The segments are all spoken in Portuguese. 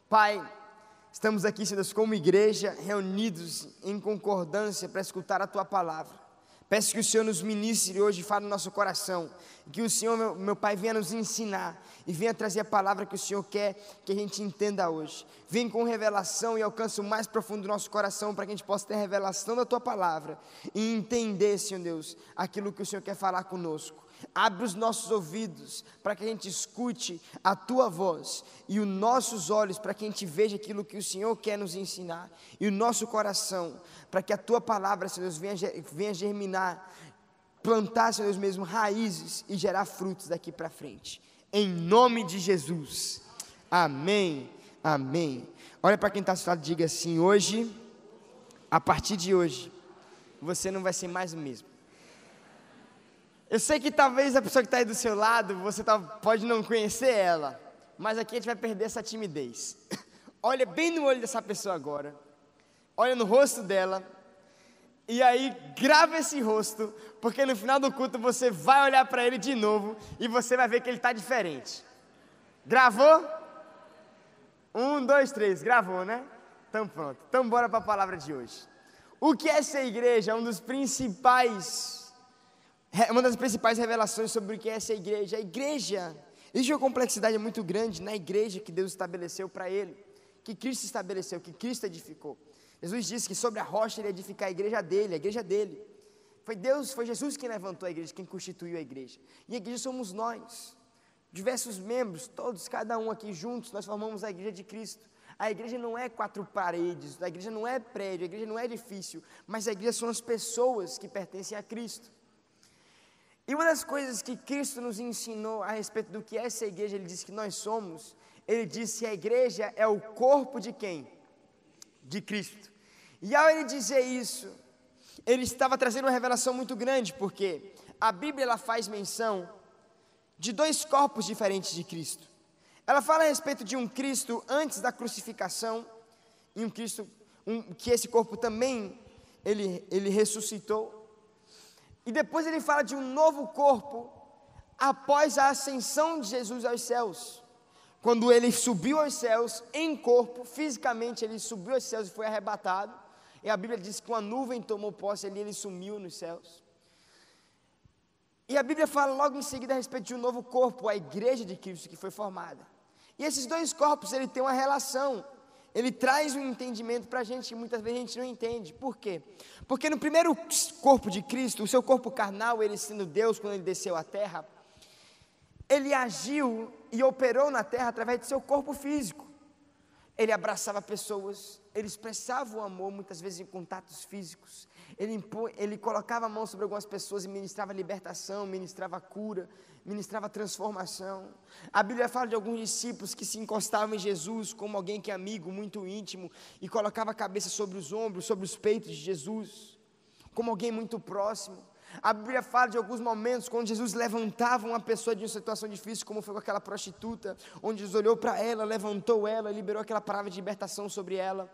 Pai, estamos aqui, Senhor Deus, como igreja, reunidos em concordância para escutar a Tua palavra. Peço que o Senhor nos ministre hoje e fale no nosso coração, e que o Senhor, meu Pai, venha nos ensinar, e venha trazer a palavra que o Senhor quer que a gente entenda hoje. Vem com revelação e alcance o mais profundo do nosso coração, para que a gente possa ter a revelação da Tua palavra, e entender, Senhor Deus, aquilo que o Senhor quer falar conosco. Abre os nossos ouvidos para que a gente escute a Tua voz e os nossos olhos para que a gente veja aquilo que o Senhor quer nos ensinar, e o nosso coração para que a Tua palavra, Senhor Deus, venha germinar, plantar, Senhor Deus mesmo, raízes e gerar frutos daqui para frente, em nome de Jesus, amém, amém. Olha para quem está ao seu lado e diga assim: hoje, a partir de hoje, você não vai ser mais o mesmo. Eu sei que talvez a pessoa que está aí do seu lado, você pode não conhecer ela, mas aqui a gente vai perder essa timidez. Olha bem no olho dessa pessoa agora, olha no rosto dela, e aí grava esse rosto, porque no final do culto você vai olhar para ele de novo, e você vai ver que ele está diferente. Gravou? 1, 2, 3, gravou, né? Então pronto, então bora para a palavra de hoje. O que é ser igreja? Uma das principais revelações sobre o que é essa igreja. A igreja, existe uma complexidade muito grande na igreja que Deus estabeleceu para Ele, que Cristo estabeleceu, que Cristo edificou. Jesus disse que sobre a rocha Ele ia edificar a igreja dele. Foi Jesus quem levantou a igreja, quem constituiu a igreja. E a igreja somos nós, diversos membros, todos, cada um aqui juntos, nós formamos a igreja de Cristo. A igreja não é 4 paredes, a igreja não é prédio, a igreja não é edifício, mas a igreja são as pessoas que pertencem a Cristo. E uma das coisas que Cristo nos ensinou a respeito do que é essa igreja, Ele disse que nós somos, Ele disse que a igreja é o corpo de quem? De Cristo. E ao Ele dizer isso, Ele estava trazendo uma revelação muito grande, porque a Bíblia ela faz menção de 2 corpos diferentes de Cristo. Ela fala a respeito de um Cristo antes da crucificação, e um Cristo, que esse corpo também, ele ressuscitou. E depois ele fala de um novo corpo após a ascensão de Jesus aos céus. Quando ele subiu aos céus em corpo, fisicamente ele subiu aos céus e foi arrebatado. E a Bíblia diz que uma nuvem tomou posse ali, ele sumiu nos céus. E a Bíblia fala logo em seguida a respeito de um novo corpo, a igreja de Cristo que foi formada. E esses 2 corpos, ele tem uma relação. Ele traz um entendimento para a gente que muitas vezes a gente não entende. Por quê? Porque no primeiro corpo de Cristo, o seu corpo carnal, ele sendo Deus, quando ele desceu à terra, ele agiu e operou na terra através do seu corpo físico. Ele abraçava pessoas, ele expressava o amor, muitas vezes em contatos físicos. Ele colocava a mão sobre algumas pessoas e ministrava libertação, ministrava cura, ministrava transformação. A Bíblia fala de alguns discípulos que se encostavam em Jesus como alguém que é amigo, muito íntimo, e colocava a cabeça sobre os ombros, sobre os peitos de Jesus, como alguém muito próximo. A Bíblia fala de alguns momentos quando Jesus levantava uma pessoa de uma situação difícil, como foi com aquela prostituta, onde Jesus olhou para ela, levantou ela, liberou aquela palavra de libertação sobre ela.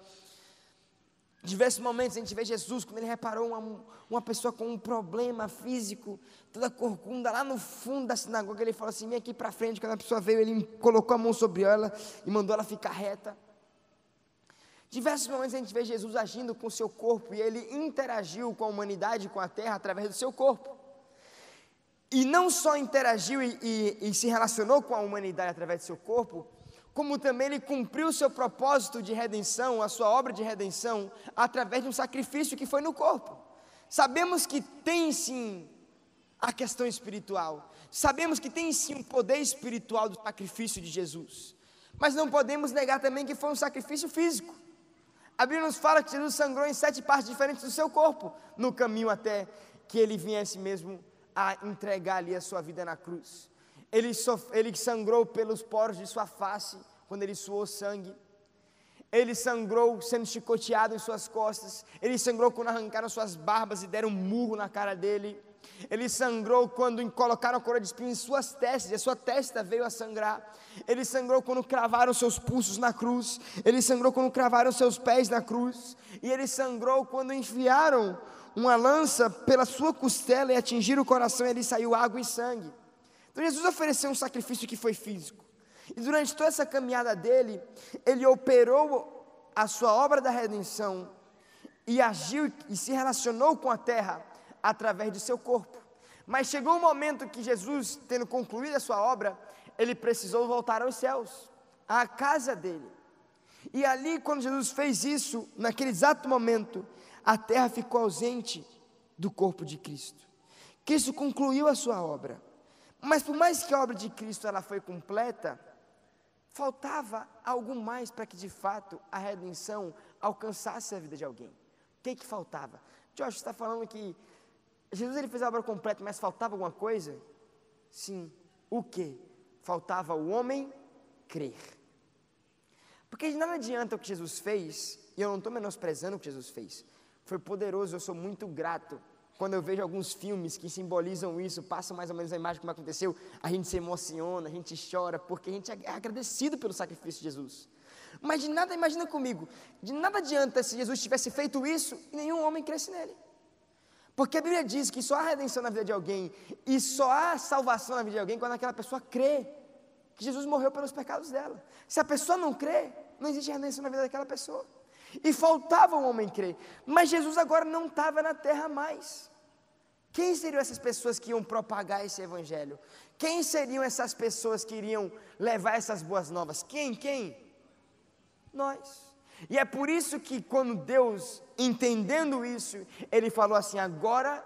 Em diversos momentos a gente vê Jesus, quando ele reparou uma pessoa com um problema físico, toda corcunda, lá no fundo da sinagoga, ele falou assim: vem aqui para frente. Quando a pessoa veio, ele colocou a mão sobre ela e mandou ela ficar reta. Diversos momentos a gente vê Jesus agindo com o seu corpo, e ele interagiu com a humanidade, com a terra, através do seu corpo. E não só interagiu e se relacionou com a humanidade através do seu corpo, como também ele cumpriu o seu propósito de redenção, a sua obra de redenção, através de um sacrifício que foi no corpo. Sabemos que tem sim a questão espiritual, sabemos que tem sim o poder espiritual do sacrifício de Jesus, mas não podemos negar também que foi um sacrifício físico. A Bíblia nos fala que Jesus sangrou em 7 partes diferentes do seu corpo, no caminho até que ele viesse mesmo a entregar ali a sua vida na cruz. Ele sangrou pelos poros de sua face, quando ele suou sangue. Ele sangrou sendo chicoteado em suas costas. Ele sangrou quando arrancaram suas barbas e deram um murro na cara dele. Ele sangrou quando colocaram a coroa de espinhos em suas testas, e a sua testa veio a sangrar. Ele sangrou quando cravaram seus pulsos na cruz. Ele sangrou quando cravaram seus pés na cruz. E ele sangrou quando enfiaram uma lança pela sua costela e atingiram o coração, e ali saiu água e sangue. Então Jesus ofereceu um sacrifício que foi físico. E durante toda essa caminhada dele, ele operou a sua obra da redenção e agiu e se relacionou com a terra através de seu corpo. Mas chegou um momento que Jesus, tendo concluído a sua obra, ele precisou voltar aos céus, à casa dele. E ali, quando Jesus fez isso, naquele exato momento, a terra ficou ausente do corpo de Cristo. Cristo concluiu a sua obra. Mas por mais que a obra de Cristo ela foi completa, faltava algo mais para que de fato a redenção alcançasse a vida de alguém. O que faltava? Josh, você está falando que Jesus ele fez a obra completa, mas faltava alguma coisa? Sim. O que? Faltava o homem crer. Porque de nada adianta o que Jesus fez, e eu não estou menosprezando o que Jesus fez. Foi poderoso, eu sou muito grato. Quando eu vejo alguns filmes que simbolizam isso, passam mais ou menos a imagem como aconteceu, a gente se emociona, a gente chora, porque a gente é agradecido pelo sacrifício de Jesus. Mas de nada, imagina comigo, de nada adianta se Jesus tivesse feito isso e nenhum homem cresce nele. Porque a Bíblia diz que só há redenção na vida de alguém e só há salvação na vida de alguém quando aquela pessoa crê que Jesus morreu pelos pecados dela. Se a pessoa não crê, não existe redenção na vida daquela pessoa. E faltava um homem crer, mas Jesus agora não estava na terra mais. Quem seriam essas pessoas que iam propagar esse evangelho? Quem seriam essas pessoas que iriam levar essas boas novas? Quem? Nós. E é por isso que quando Deus, entendendo isso, Ele falou assim, agora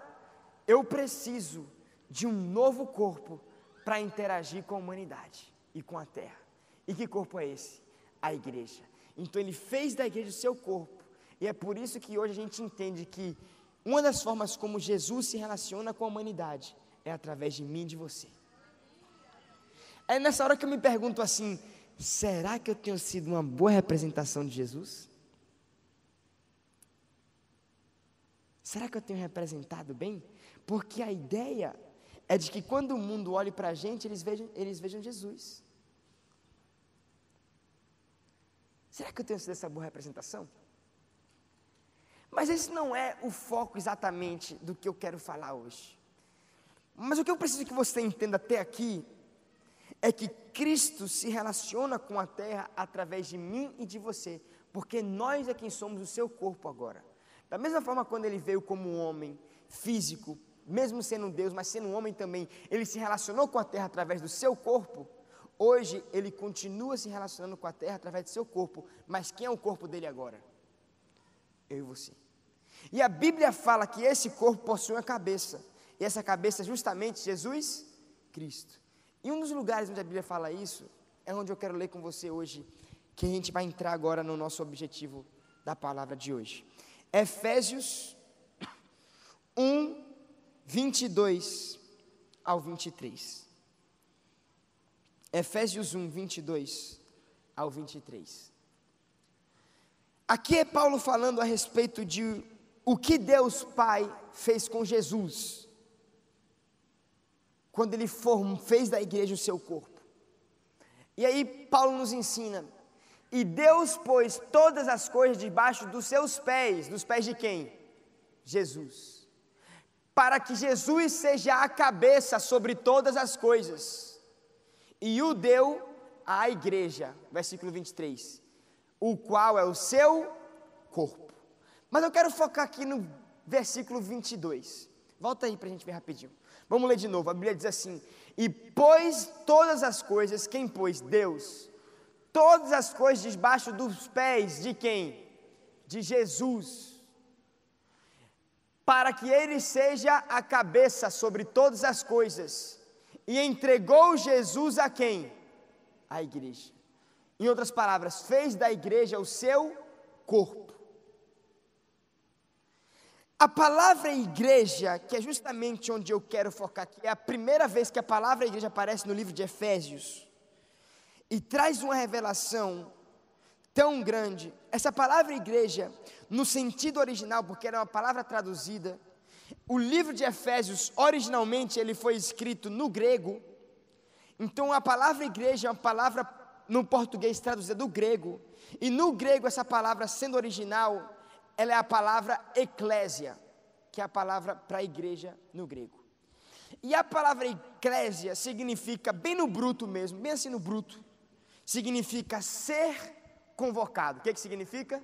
eu preciso de um novo corpo para interagir com a humanidade e com a terra. E que corpo é esse? A igreja. Então Ele fez da igreja o seu corpo, e é por isso que hoje a gente entende que uma das formas como Jesus se relaciona com a humanidade é através de mim e de você. É nessa hora que eu me pergunto assim, será que eu tenho sido uma boa representação de Jesus? Será que eu tenho representado bem? Porque a ideia é de que quando o mundo olhe para a gente, eles vejam Jesus. Será que eu tenho sido essa boa representação? Mas esse não é o foco exatamente do que eu quero falar hoje. Mas o que eu preciso que você entenda até aqui é que Cristo se relaciona com a terra através de mim e de você, porque nós é quem somos o seu corpo agora. Da mesma forma, quando Ele veio como um homem físico, mesmo sendo Deus, mas sendo um homem também, Ele se relacionou com a terra através do seu corpo. Hoje, Ele continua se relacionando com a terra através do seu corpo, mas quem é o corpo dele agora? Eu e você. E a Bíblia fala que esse corpo possui uma cabeça, e essa cabeça é justamente Jesus Cristo. E um dos lugares onde a Bíblia fala isso, é onde eu quero ler com você hoje, que a gente vai entrar agora no nosso objetivo da palavra de hoje. Efésios 1, 22 ao 23. Efésios 1, 22 ao 23. Aqui é Paulo falando a respeito de o que Deus Pai fez com Jesus, quando Ele fez da igreja o seu corpo. E aí Paulo nos ensina, e Deus pôs todas as coisas debaixo dos seus pés, dos pés de quem? Jesus. Para que Jesus seja a cabeça sobre todas as coisas. E o deu à igreja, versículo 23, o qual é o seu corpo. Mas eu quero focar aqui no versículo 22, volta aí para a gente ver rapidinho, vamos ler de novo, a Bíblia diz assim, e pôs todas as coisas, quem pôs? Deus, todas as coisas debaixo dos pés de quem? De Jesus, para que Ele seja a cabeça sobre todas as coisas, e entregou Jesus a quem? A igreja. Em outras palavras, fez da igreja o seu corpo. A palavra igreja, que é justamente onde eu quero focar aqui, é a primeira vez que a palavra igreja aparece no livro de Efésios, e traz uma revelação tão grande. Essa palavra igreja, no sentido original, porque era uma palavra traduzida, o livro de Efésios, originalmente, ele foi escrito no grego. Então, a palavra igreja é uma palavra, no português, traduzida do grego. E no grego, essa palavra, sendo original, ela é a palavra eclésia, que é a palavra para igreja no grego. E a palavra eclésia significa, bem no bruto mesmo, bem assim no bruto, significa ser convocado. O que significa?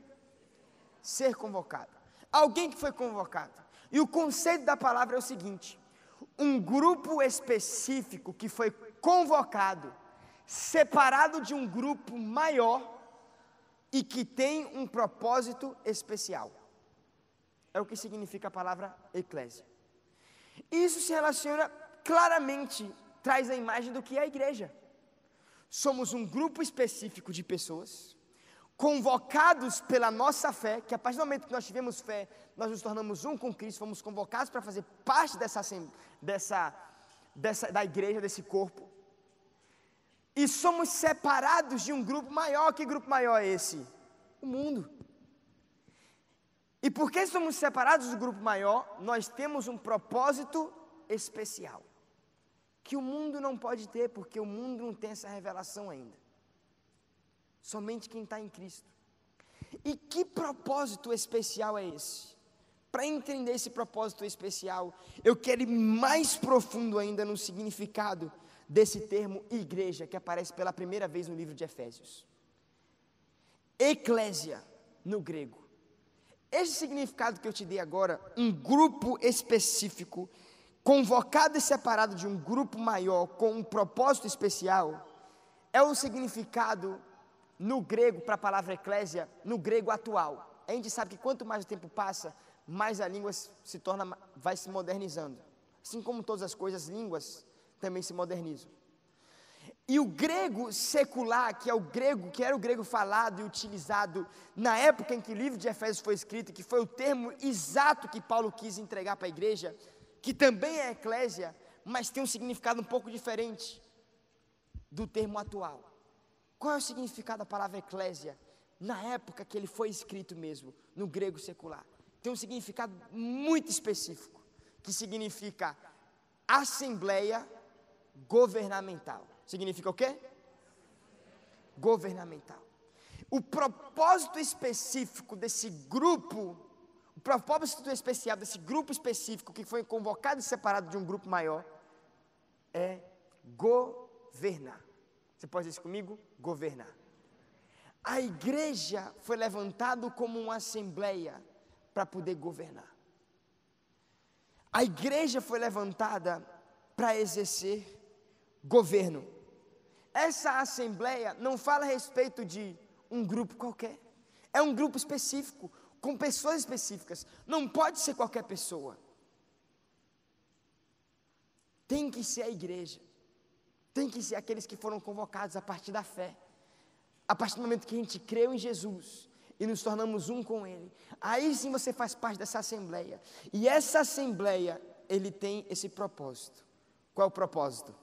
Ser convocado. Alguém que foi convocado. E o conceito da palavra é o seguinte: um grupo específico que foi convocado, separado de um grupo maior e que tem um propósito especial. É o que significa a palavra eclésia. Isso se relaciona claramente, traz a imagem do que é a igreja. Somos um grupo específico de pessoas, convocados pela nossa fé, que a partir do momento que nós tivemos fé, nós nos tornamos um com Cristo, fomos convocados para fazer parte da igreja, desse corpo, e somos separados de um grupo maior. Que grupo maior é esse? O mundo. E porque somos separados do grupo maior, nós temos um propósito especial, que o mundo não pode ter, porque o mundo não tem essa revelação ainda. Somente quem está em Cristo. E que propósito especial é esse? Para entender esse propósito especial, eu quero ir mais profundo ainda no significado desse termo igreja, que aparece pela primeira vez no livro de Efésios. Eclésia, no grego. Esse significado que eu te dei agora, um grupo específico, convocado e separado de um grupo maior, com um propósito especial, é o significado no grego, para a palavra eclésia, no grego atual. A gente sabe que quanto mais o tempo passa, mais a língua vai se modernizando. Assim como todas as coisas, línguas também se modernizam. E o grego secular, que era o grego falado e utilizado na época em que o livro de Efésios foi escrito, que foi o termo exato que Paulo quis entregar para a igreja, que também é eclésia, mas tem um significado um pouco diferente do termo atual. Qual é o significado da palavra eclésia? Na época que ele foi escrito mesmo, no grego secular, tem um significado muito específico, que significa assembleia governamental. Significa o quê? Governamental. O propósito específico desse grupo, o propósito especial desse grupo específico que foi convocado e separado de um grupo maior, é governar. Você pode dizer isso comigo? Governar. A igreja foi levantada como uma assembleia para poder governar. A igreja foi levantada para exercer governo. Essa assembleia não fala a respeito de um grupo qualquer. É um grupo específico, com pessoas específicas. Não pode ser qualquer pessoa. Tem que ser a igreja. Tem que ser aqueles que foram convocados a partir da fé. A partir do momento que a gente creu em Jesus e nos tornamos um com Ele, aí sim você faz parte dessa assembleia. E essa assembleia, ele tem esse propósito. Qual é o propósito?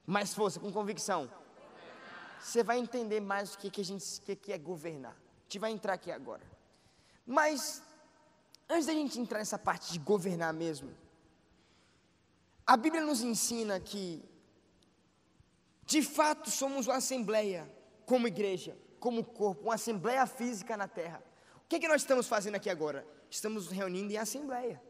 Mais força, com convicção. Você vai entender mais o que é governar. A gente vai entrar aqui agora. Mas, antes da gente entrar nessa parte de governar mesmo, a Bíblia nos ensina que, de fato, somos uma assembleia, como igreja, como corpo, uma assembleia física na terra. O que nós estamos fazendo aqui agora? Estamos nos reunindo em assembleia.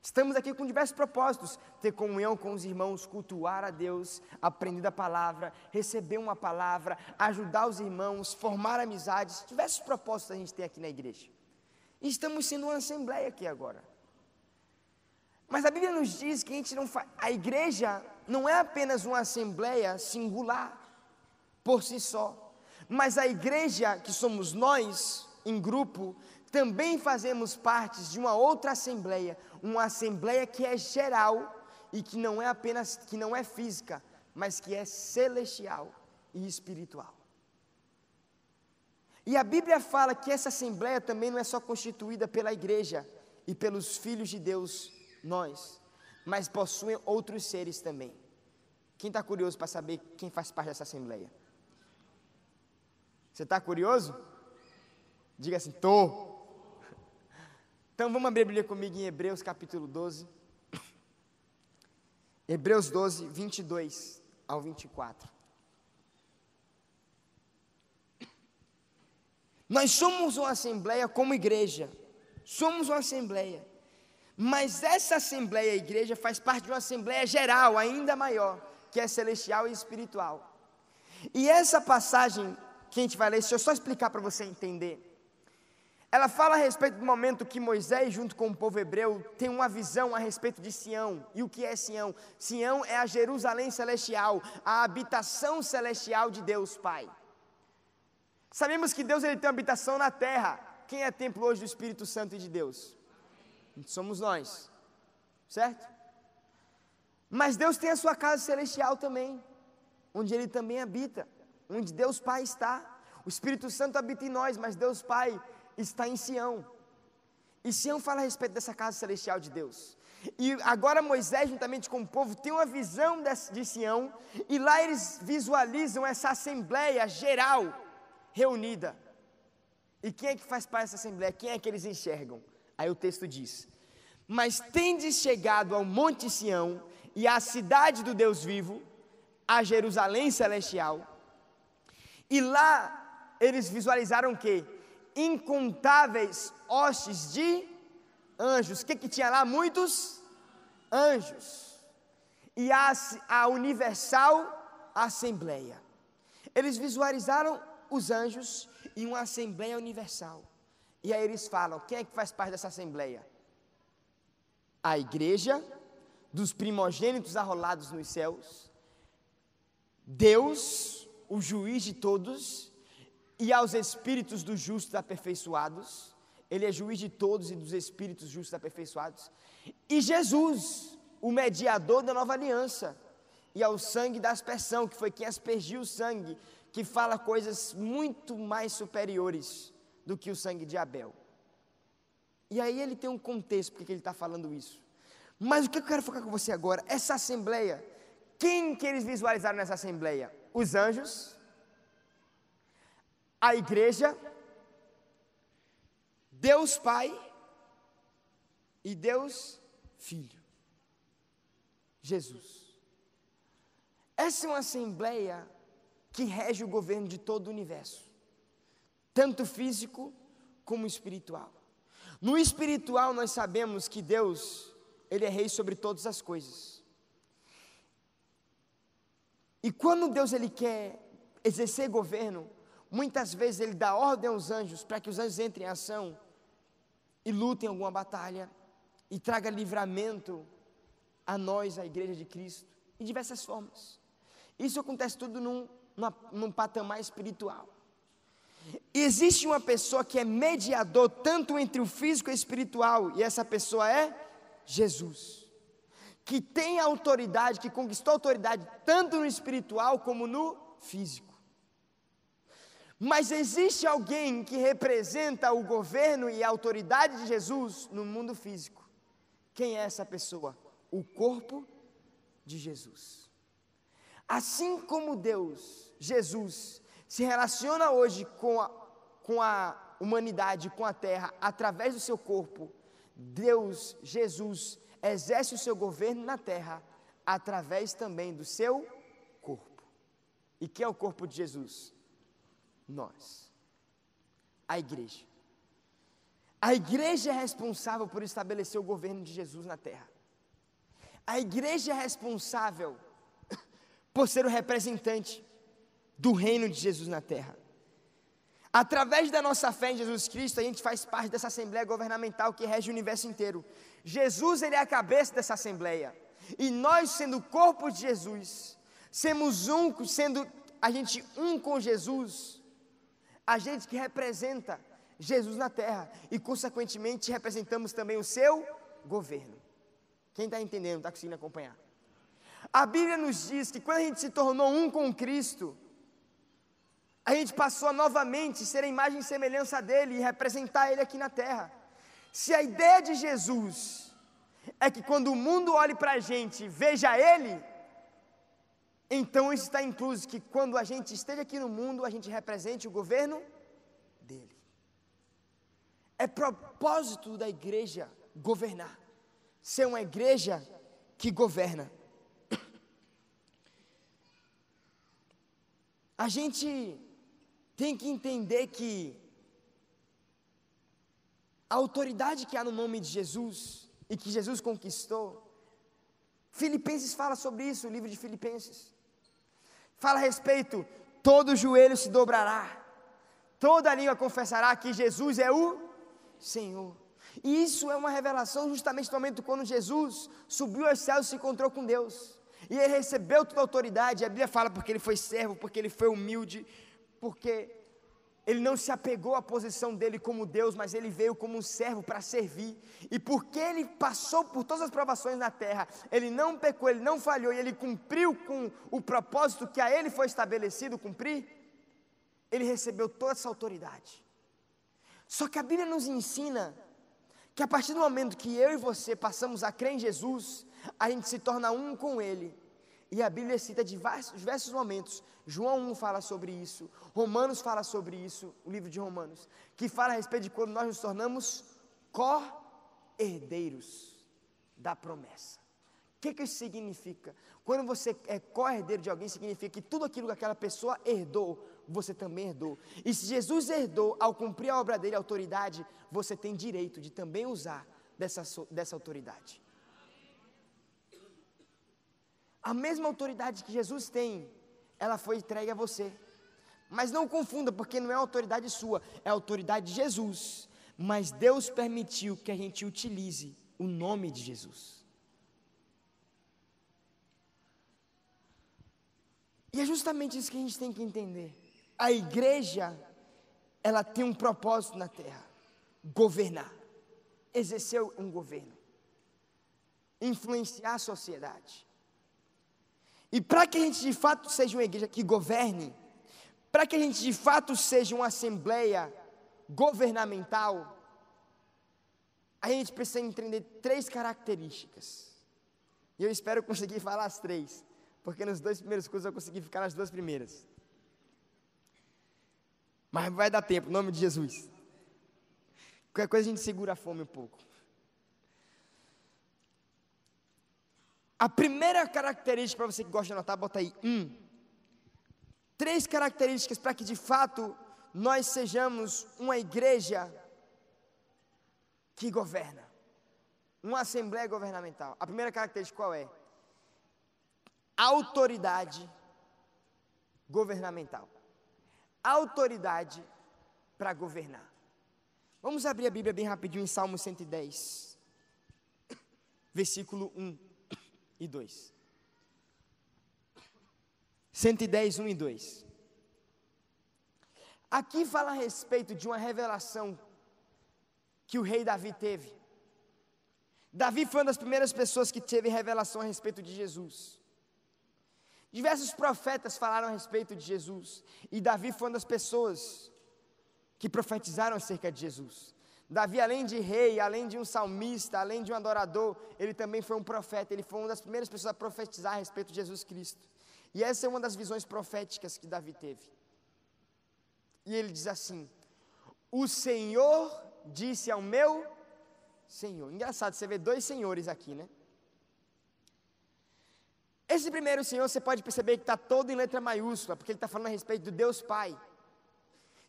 Estamos aqui com diversos propósitos: ter comunhão com os irmãos, cultuar a Deus, aprender a palavra, receber uma palavra, ajudar os irmãos, formar amizades. Diversos propósitos a gente tem aqui na igreja. E estamos sendo uma assembleia aqui agora. Mas a Bíblia nos diz que a igreja não é apenas uma assembleia singular, por si só. Mas a igreja, que somos nós, em grupo, também fazemos parte de uma outra assembleia, uma assembleia que é geral e que não é física, mas que é celestial e espiritual. E a Bíblia fala que essa assembleia também não é só constituída pela igreja e pelos filhos de Deus, nós, mas possui outros seres também. Quem está curioso para saber quem faz parte dessa assembleia? Você está curioso? Diga assim: tô. Então vamos abrir a Bíblia comigo em Hebreus capítulo 12. Hebreus 12, 22 ao 24. Nós somos uma assembleia como igreja. Somos uma assembleia. Mas essa assembleia, a igreja, faz parte de uma assembleia geral, ainda maior, que é celestial e espiritual. E essa passagem que a gente vai ler, deixa eu só explicar para você entender. Ela fala a respeito do momento que Moisés, junto com o povo hebreu, tem uma visão a respeito de Sião. E o que é Sião? Sião é a Jerusalém celestial, a habitação celestial de Deus Pai. Sabemos que Deus ele tem uma habitação na terra. Quem é templo hoje do Espírito Santo e de Deus? Somos nós, certo? Mas Deus tem a sua casa celestial também, onde Ele também habita, onde Deus Pai está. O Espírito Santo habita em nós, mas Deus Pai está em Sião. E Sião fala a respeito dessa casa celestial de Deus. E agora Moisés, juntamente com o povo, tem uma visão de Sião, e lá eles visualizam essa assembleia geral reunida. E quem é que faz parte dessa assembleia? Quem é que eles enxergam? Aí o texto diz: mas tendes chegado ao monte Sião, e à cidade do Deus vivo, a Jerusalém celestial, e lá eles visualizaram o quê? Incontáveis hostes de anjos. O que tinha lá? Muitos anjos. E a universal assembleia. Eles visualizaram os anjos e uma assembleia universal. E aí eles falam: quem é que faz parte dessa assembleia? A igreja dos primogênitos arrolados nos céus, Deus, o juiz de todos, e aos espíritos dos justos aperfeiçoados. Ele é juiz de todos e dos espíritos justos aperfeiçoados. E Jesus, o mediador da nova aliança, e ao sangue da aspersão, que foi quem aspergiu o sangue, que fala coisas muito mais superiores do que o sangue de Abel. E aí ele tem um contexto porque ele está falando isso. Mas o que eu quero focar com você agora? Essa assembleia, quem que eles visualizaram nessa assembleia? Os anjos, a igreja, Deus Pai e Deus Filho, Jesus. Essa é uma assembleia que rege o governo de todo o universo, tanto físico como espiritual. No espiritual nós sabemos que Deus, Ele é rei sobre todas as coisas. E quando Deus ele quer exercer governo, muitas vezes Ele dá ordem aos anjos para que os anjos entrem em ação e lutem alguma batalha e traga livramento a nós, a igreja de Cristo, em diversas formas. Isso acontece tudo num patamar espiritual. E existe uma pessoa que é mediador tanto entre o físico e o espiritual, e essa pessoa é Jesus, que tem autoridade, que conquistou autoridade tanto no espiritual como no físico. Mas existe alguém que representa o governo e a autoridade de Jesus no mundo físico. Quem é essa pessoa? O corpo de Jesus. Assim como Deus, Jesus, se relaciona hoje com a humanidade, com a terra, através do seu corpo, Deus, Jesus, exerce o seu governo na terra, através também do seu corpo. E quem é o corpo de Jesus? Nós, a igreja. A igreja é responsável por estabelecer o governo de Jesus na terra. A igreja é responsável por ser o representante do reino de Jesus na terra. Através da nossa fé em Jesus Cristo, a gente faz parte dessa assembleia governamental que rege o universo inteiro. Jesus, ele é a cabeça dessa assembleia. E nós, sendo o corpo de Jesus, sendo a gente um com Jesus, a gente que representa Jesus na terra e, consequentemente, representamos também o seu governo. Quem está entendendo, está conseguindo acompanhar? A Bíblia nos diz que quando a gente se tornou um com Cristo, a gente passou a novamente ser a imagem e semelhança dele e representar ele aqui na terra. Se a ideia de Jesus é que quando o mundo olhe para a gente, veja ele, então isso está incluso que quando a gente esteja aqui no mundo, a gente represente o governo dele. É propósito da igreja governar, ser uma igreja que governa. A gente tem que entender que a autoridade que há no nome de Jesus e que Jesus conquistou, Filipenses fala sobre isso, o livro de Filipenses. Fala a respeito todo joelho se dobrará, toda língua confessará que Jesus é o Senhor. E isso é uma revelação justamente no momento quando Jesus subiu aos céus e se encontrou com Deus. E ele recebeu toda a autoridade. A Bíblia fala porque ele foi servo, porque ele foi humilde, porque ele não se apegou à posição dele como Deus, mas ele veio como um servo para servir. E porque ele passou por todas as provações na terra, ele não pecou, ele não falhou, e ele cumpriu com o propósito que a ele foi estabelecido cumprir, ele recebeu toda essa autoridade. Só que a Bíblia nos ensina que a partir do momento que eu e você passamos a crer em Jesus, a gente se torna um com Ele. E a Bíblia cita diversos momentos. João 1 fala sobre isso, Romanos fala sobre isso, o livro de Romanos, que fala a respeito de quando nós nos tornamos co-herdeiros da promessa. O que isso significa? Quando você é co-herdeiro de alguém, significa que tudo aquilo que aquela pessoa herdou, você também herdou. E se Jesus herdou, ao cumprir a obra dele, a autoridade, você tem direito de também usar dessa autoridade. A mesma autoridade que Jesus tem, ela foi entregue a você. Mas não confunda, porque não é autoridade sua, é a autoridade de Jesus. Mas Deus permitiu que a gente utilize o nome de Jesus. E é justamente isso que a gente tem que entender. A igreja, ela tem um propósito na terra: governar, exercer um governo, influenciar a sociedade. E para que a gente de fato seja uma igreja que governe, para que a gente de fato seja uma assembleia governamental, a gente precisa entender 3 características. E eu espero conseguir falar as 3, porque nos 2 primeiros cursos eu consegui ficar nas 2 primeiras. Mas vai dar tempo, em nome de Jesus. Qualquer coisa a gente segura a fome um pouco. A primeira característica, para você que gosta de anotar, bota aí, 3 características para que de fato nós sejamos uma igreja que governa, uma assembleia governamental. A primeira característica qual é? Autoridade governamental. Autoridade para governar. Vamos abrir a Bíblia bem rapidinho em Salmo 110, versículo 1 e 2. 110, 1 e 2. Aqui fala a respeito de uma revelação que o rei Davi teve. Davi foi uma das primeiras pessoas que teve revelação a respeito de Jesus. Diversos profetas falaram a respeito de Jesus, e Davi foi uma das pessoas que profetizaram acerca de Jesus. Davi, além de rei, além de um salmista, além de um adorador, ele também foi um profeta. Ele foi uma das primeiras pessoas a profetizar a respeito de Jesus Cristo. E essa é uma das visões proféticas que Davi teve. E ele diz assim: o Senhor disse ao meu Senhor. Engraçado, você vê 2 senhores aqui, né? Esse primeiro Senhor, você pode perceber que está todo em letra maiúscula, porque ele está falando a respeito do Deus Pai.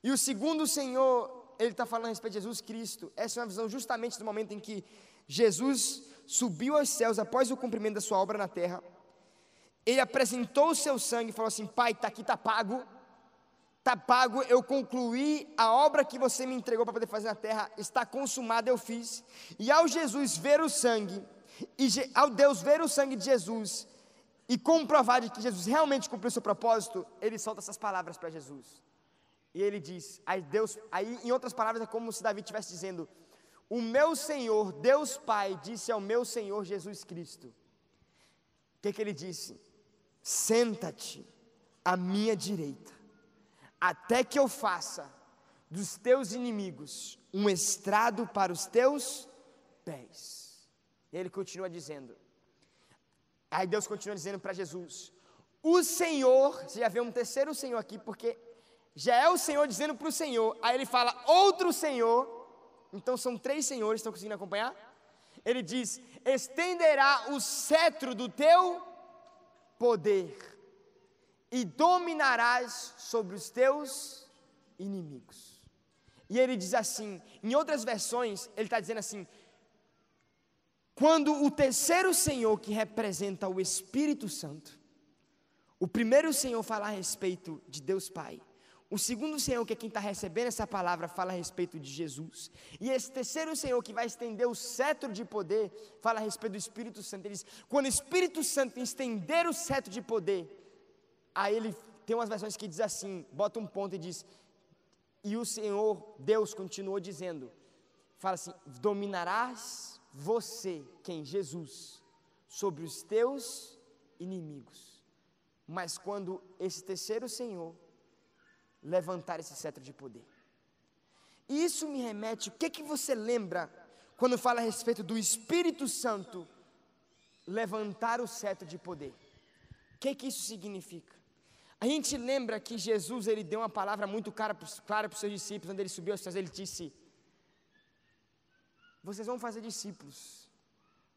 E o segundo Senhor, ele está falando a respeito de Jesus Cristo. Essa é uma visão justamente do momento em que Jesus subiu aos céus após o cumprimento da sua obra na terra. Ele apresentou o seu sangue e falou assim: Pai, está aqui, está pago, eu concluí a obra que você me entregou para poder fazer na terra, está consumada, eu fiz. E ao Jesus ver o sangue, ao Deus ver o sangue de Jesus, e comprovar de que Jesus realmente cumpriu o seu propósito, ele solta essas palavras para Jesus. E ele diz, aí em outras palavras é como se Davi estivesse dizendo: o meu Senhor, Deus Pai, disse ao meu Senhor Jesus Cristo. O que ele disse? Senta-te à minha direita, até que eu faça dos teus inimigos um estrado para os teus pés. E ele continua dizendo, aí Deus continua dizendo para Jesus, o Senhor, você já vê um terceiro Senhor aqui, porque já é o Senhor dizendo para o Senhor, aí ele fala outro Senhor, então são 3 senhores, estão conseguindo acompanhar? Ele diz, estenderá o cetro do teu poder, e dominarás sobre os teus inimigos. E ele diz assim, em outras versões, ele está dizendo assim, quando o terceiro Senhor, que representa o Espírito Santo, O primeiro Senhor fala a respeito de Deus Pai. O segundo Senhor, que é quem está recebendo essa palavra, fala a respeito de Jesus. E esse terceiro Senhor, que vai estender o cetro de poder, fala a respeito do Espírito Santo. Ele diz, quando o Espírito Santo estender o cetro de poder, aí ele tem umas versões que diz assim, bota um ponto e diz, e o Senhor, Deus, continuou dizendo, fala assim, dominarás você, quem? Jesus, sobre os teus inimigos. Mas quando esse terceiro Senhor levantar esse cetro de poder. E isso me remete, o que você lembra quando fala a respeito do Espírito Santo levantar o cetro de poder? O que isso significa? A gente lembra que Jesus, ele deu uma palavra muito clara para os seus discípulos, quando ele subiu aos céus, ele disse, vocês vão fazer discípulos,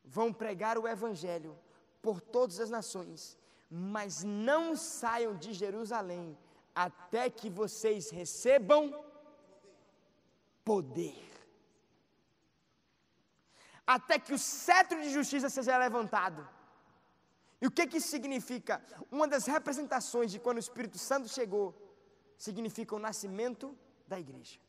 vão pregar o Evangelho por todas as nações, mas não saiam de Jerusalém, até que vocês recebam poder. Até que o cetro de justiça seja levantado. E o que isso significa? Uma das representações de quando o Espírito Santo chegou, significa o nascimento da igreja.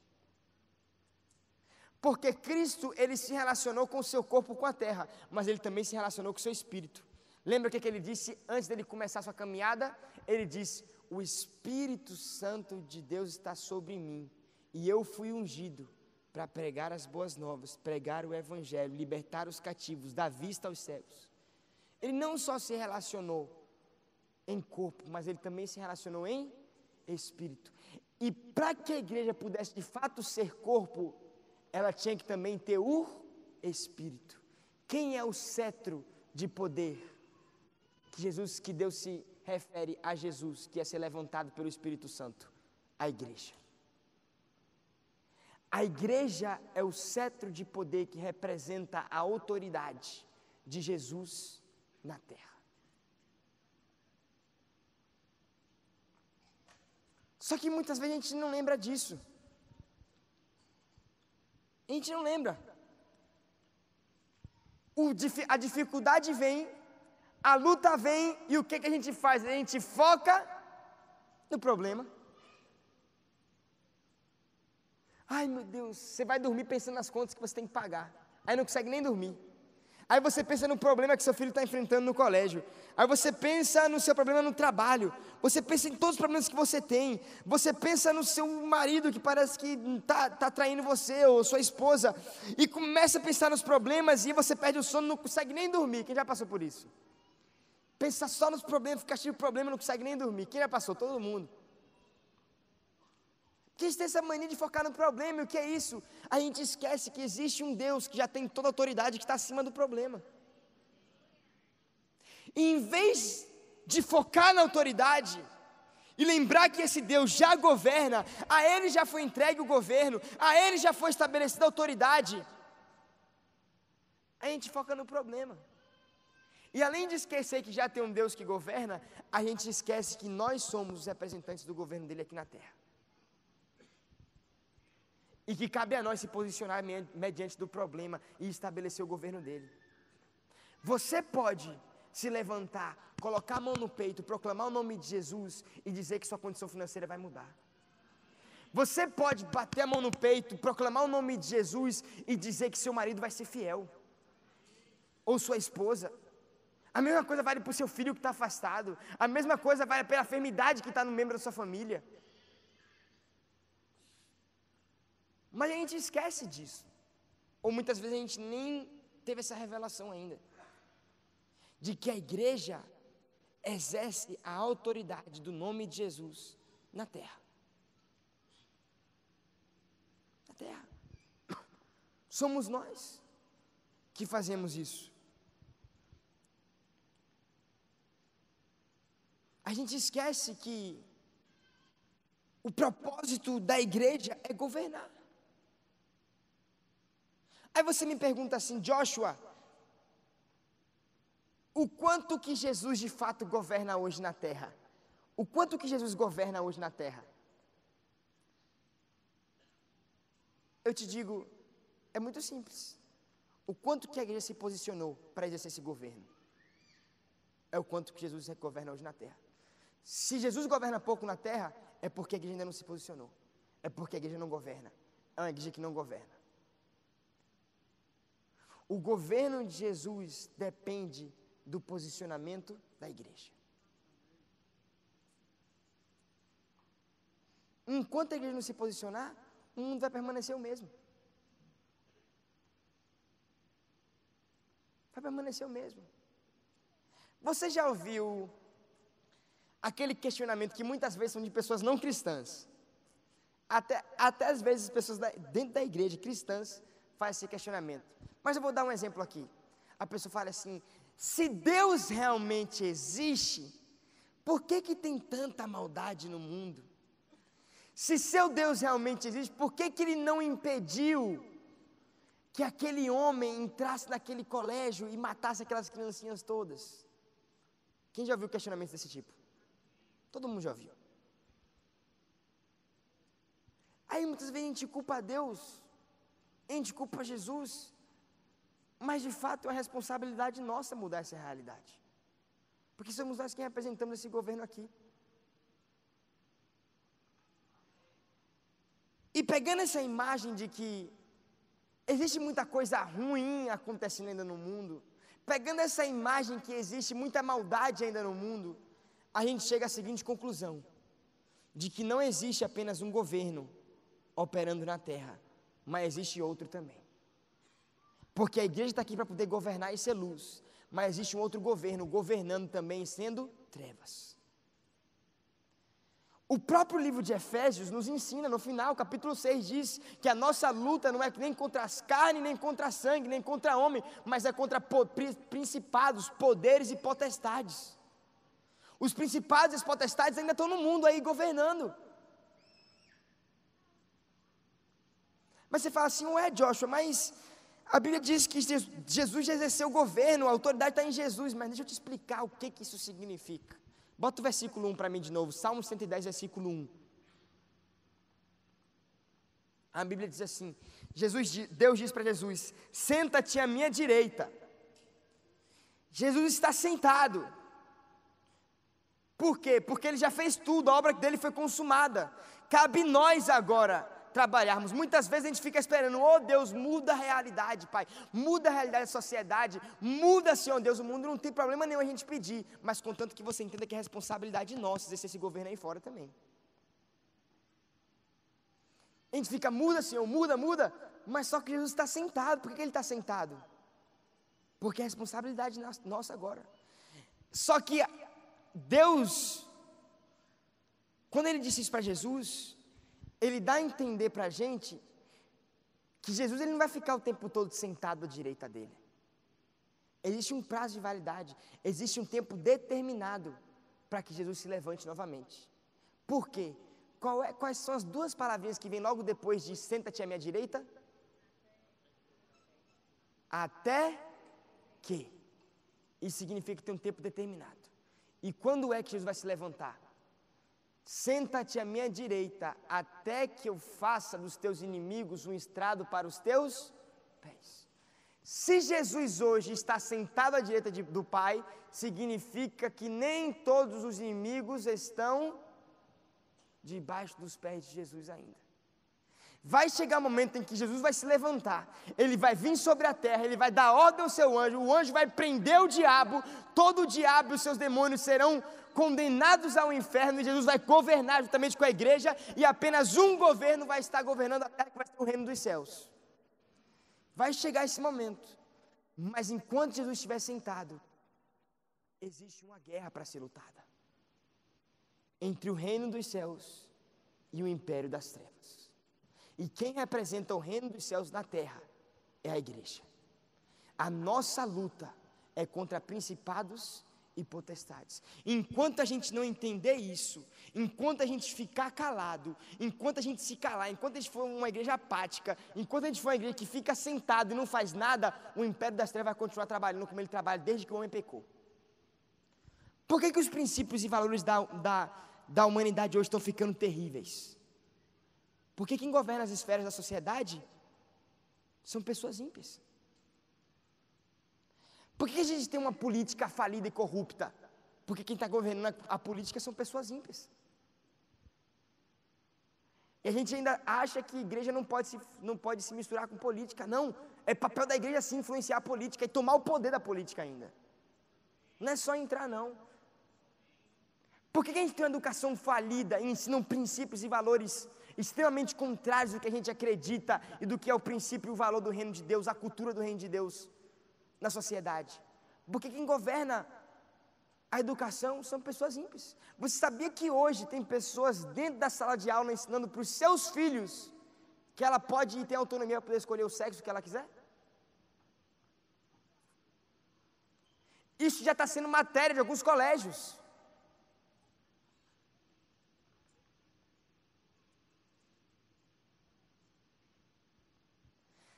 Porque Cristo, ele se relacionou com o seu corpo, com a terra, mas ele também se relacionou com o seu espírito. Lembra o que ele disse antes dele começar a sua caminhada? Ele disse, o Espírito Santo de Deus está sobre mim, e eu fui ungido para pregar as boas novas, pregar o Evangelho, libertar os cativos, dar vista aos cegos. Ele não só se relacionou em corpo, mas ele também se relacionou em espírito. E para que a igreja pudesse de fato ser corpo, ela tinha que também ter o espírito. Quem é o cetro de poder que Deus se refere a Jesus, que ia ser levantado pelo Espírito Santo? A igreja. A igreja é o cetro de poder que representa a autoridade de Jesus na terra. Só que muitas vezes a gente não lembra disso. A gente não lembra. A dificuldade vem, a luta vem, e o que a gente faz? A gente foca no problema. Ai, meu Deus, você vai dormir pensando nas contas que você tem que pagar. Aí não consegue nem dormir. Aí você pensa no problema que seu filho está enfrentando no colégio. Aí você pensa no seu problema no trabalho. Você pensa em todos os problemas que você tem. Você pensa no seu marido que parece que está traindo você, ou sua esposa. E começa a pensar nos problemas e você perde o sono, não consegue nem dormir. Quem já passou por isso? Pensa só nos problemas, fica cheio de problema, não consegue nem dormir. Quem já passou? Todo mundo. Que a gente tem essa mania de focar no problema, e o que é isso? A gente esquece que existe um Deus que já tem toda a autoridade, que está acima do problema. E em vez de focar na autoridade, e lembrar que esse Deus já governa, a Ele já foi entregue o governo, a Ele já foi estabelecida a autoridade, a gente foca no problema. E além de esquecer que já tem um Deus que governa, a gente esquece que nós somos os representantes do governo dele aqui na terra. E que cabe a nós se posicionar mediante do problema e estabelecer o governo dele. Você pode se levantar, colocar a mão no peito, proclamar o nome de Jesus e dizer que sua condição financeira vai mudar. Você pode bater a mão no peito, proclamar o nome de Jesus e dizer que seu marido vai ser fiel. Ou sua esposa. A mesma coisa vale para o seu filho que está afastado. A mesma coisa vale pela enfermidade que está no membro da sua família. Mas a gente esquece disso. Ou muitas vezes a gente nem teve essa revelação ainda. De que a igreja exerce a autoridade do nome de Jesus na terra. Na terra. Somos nós que fazemos isso. A gente esquece que o propósito da igreja é governar. Aí você me pergunta assim, Joshua, o quanto que Jesus de fato governa hoje na terra? O quanto que Jesus governa hoje na terra? Eu te digo, é muito simples. O quanto que a igreja se posicionou para exercer esse governo? É o quanto que Jesus governa hoje na terra. Se Jesus governa pouco na terra, é porque a igreja ainda não se posicionou. É porque a igreja não governa. É uma igreja que não governa. O governo de Jesus depende do posicionamento da igreja. Enquanto a igreja não se posicionar, o mundo vai permanecer o mesmo. Vai permanecer o mesmo. Você já ouviu aquele questionamento que muitas vezes são de pessoas não cristãs? Até às vezes pessoas dentro da igreja, cristãs, fazem esse questionamento. Mas eu vou dar um exemplo aqui. A pessoa fala assim: se Deus realmente existe, por que tem tanta maldade no mundo? Se seu Deus realmente existe, por que Ele não impediu que aquele homem entrasse naquele colégio e matasse aquelas criancinhas todas? Quem já ouviu questionamentos desse tipo? Todo mundo já ouviu. Aí muitas vezes a gente culpa a Deus, a gente culpa Jesus, mas de fato é uma responsabilidade nossa mudar essa realidade, porque somos nós quem representamos esse governo aqui. E pegando essa imagem de que existe muita coisa ruim acontecendo ainda no mundo, pegando essa imagem que existe muita maldade ainda no mundo, a gente chega à seguinte conclusão: de que não existe apenas um governo operando na terra, mas existe outro também. Porque a igreja está aqui para poder governar e ser luz, mas existe um outro governo governando também e sendo trevas. O próprio livro de Efésios nos ensina, no final, capítulo 6, diz que a nossa luta não é nem contra as carnes, nem contra a sangue, nem contra homem, mas é contra principados, poderes e potestades. Os principados e as potestades ainda estão no mundo aí governando. Mas você fala assim: ué, Joshua, mas a Bíblia diz que Jesus já exerceu o governo, a autoridade está em Jesus. Mas deixa eu te explicar o que isso significa. Bota o versículo 1 para mim de novo, Salmo 110, versículo 1. A Bíblia diz assim: Deus diz para Jesus: senta-te à minha direita. Jesus está sentado. Por quê? Porque Ele já fez tudo, a obra dele foi consumada. Cabe nós agora trabalharmos. Muitas vezes a gente fica esperando: oh Deus, muda a realidade, Pai, muda a realidade da sociedade, muda, Senhor Deus, o mundo. Não tem problema nenhum a gente pedir, mas contanto que você entenda que é responsabilidade nossa exercer esse governo aí fora também. A gente fica: muda, Senhor, muda, mas só que Jesus está sentado. Por que Ele está sentado? Porque é responsabilidade nossa agora. Só que Deus, quando Ele disse isso para Jesus, Ele dá a entender para a gente que Jesus ele não vai ficar o tempo todo sentado à direita dele. Existe um prazo de validade, existe um tempo determinado para que Jesus se levante novamente. Por quê? Quais são as duas palavrinhas que vêm logo depois de senta-te à minha direita? Até que. Isso significa que tem um tempo determinado. E quando é que Jesus vai se levantar? Senta-te à minha direita, até que eu faça dos teus inimigos um estrado para os teus pés. Se Jesus hoje está sentado à direita do Pai, significa que nem todos os inimigos estão debaixo dos pés de Jesus ainda. Vai chegar um momento em que Jesus vai se levantar, Ele vai vir sobre a terra, Ele vai dar ordem ao seu anjo, o anjo vai prender o diabo, todo o diabo e os seus demônios serão condenados ao inferno, e Jesus vai governar juntamente com a igreja, e apenas um governo vai estar governando a terra, que vai ser o reino dos céus. Vai chegar esse momento, mas enquanto Jesus estiver sentado, existe uma guerra para ser lutada, entre o reino dos céus e o império das trevas. E quem representa o reino dos céus na terra é a igreja. A nossa luta é contra principados e potestades. Enquanto a gente não entender isso, enquanto a gente ficar calado, enquanto a gente se calar, enquanto a gente for uma igreja apática, enquanto a gente for uma igreja que fica sentado e não faz nada, o império das trevas vai continuar trabalhando como ele trabalha desde que o homem pecou. Por que os princípios e valores da humanidade hoje estão ficando terríveis? Porque quem governa as esferas da sociedade são pessoas ímpias. Por que a gente tem uma política falida e corrupta? Porque quem está governando a política são pessoas ímpias. E a gente ainda acha que a igreja não pode se misturar com política. Não, é papel da igreja sim influenciar a política e tomar o poder da política ainda. Não é só entrar, não. Por que a gente tem uma educação falida e ensinam princípios e valores extremamente contrários do que a gente acredita e do que é o princípio e o valor do reino de Deus, a cultura do reino de Deus na sociedade? Porque quem governa a educação são pessoas ímpias. Você sabia que hoje tem pessoas dentro da sala de aula ensinando para os seus filhos que ela pode ter autonomia para poder escolher o sexo que ela quiser? Isso já está sendo matéria de alguns colégios.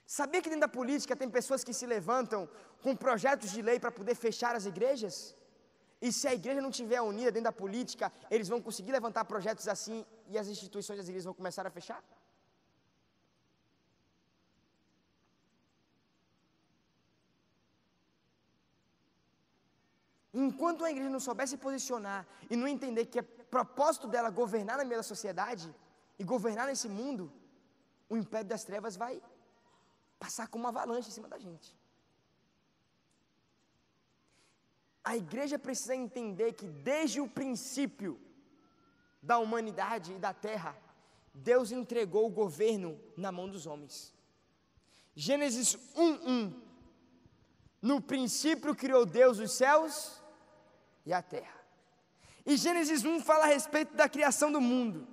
Sabia que dentro da política tem pessoas que se levantam com projetos de lei para poder fechar as igrejas? E se a igreja não estiver unida dentro da política, eles vão conseguir levantar projetos assim e as instituições das igrejas vão começar a fechar? Enquanto a igreja não souber se posicionar e não entender que é propósito dela governar na meio da sociedade e governar nesse mundo, o império das trevas vai passar como uma avalanche em cima da gente. A igreja precisa entender que desde o princípio da humanidade e da terra, Deus entregou o governo na mão dos homens. Gênesis 1:1. No princípio criou Deus os céus e a terra. E Gênesis 1 fala a respeito da criação do mundo.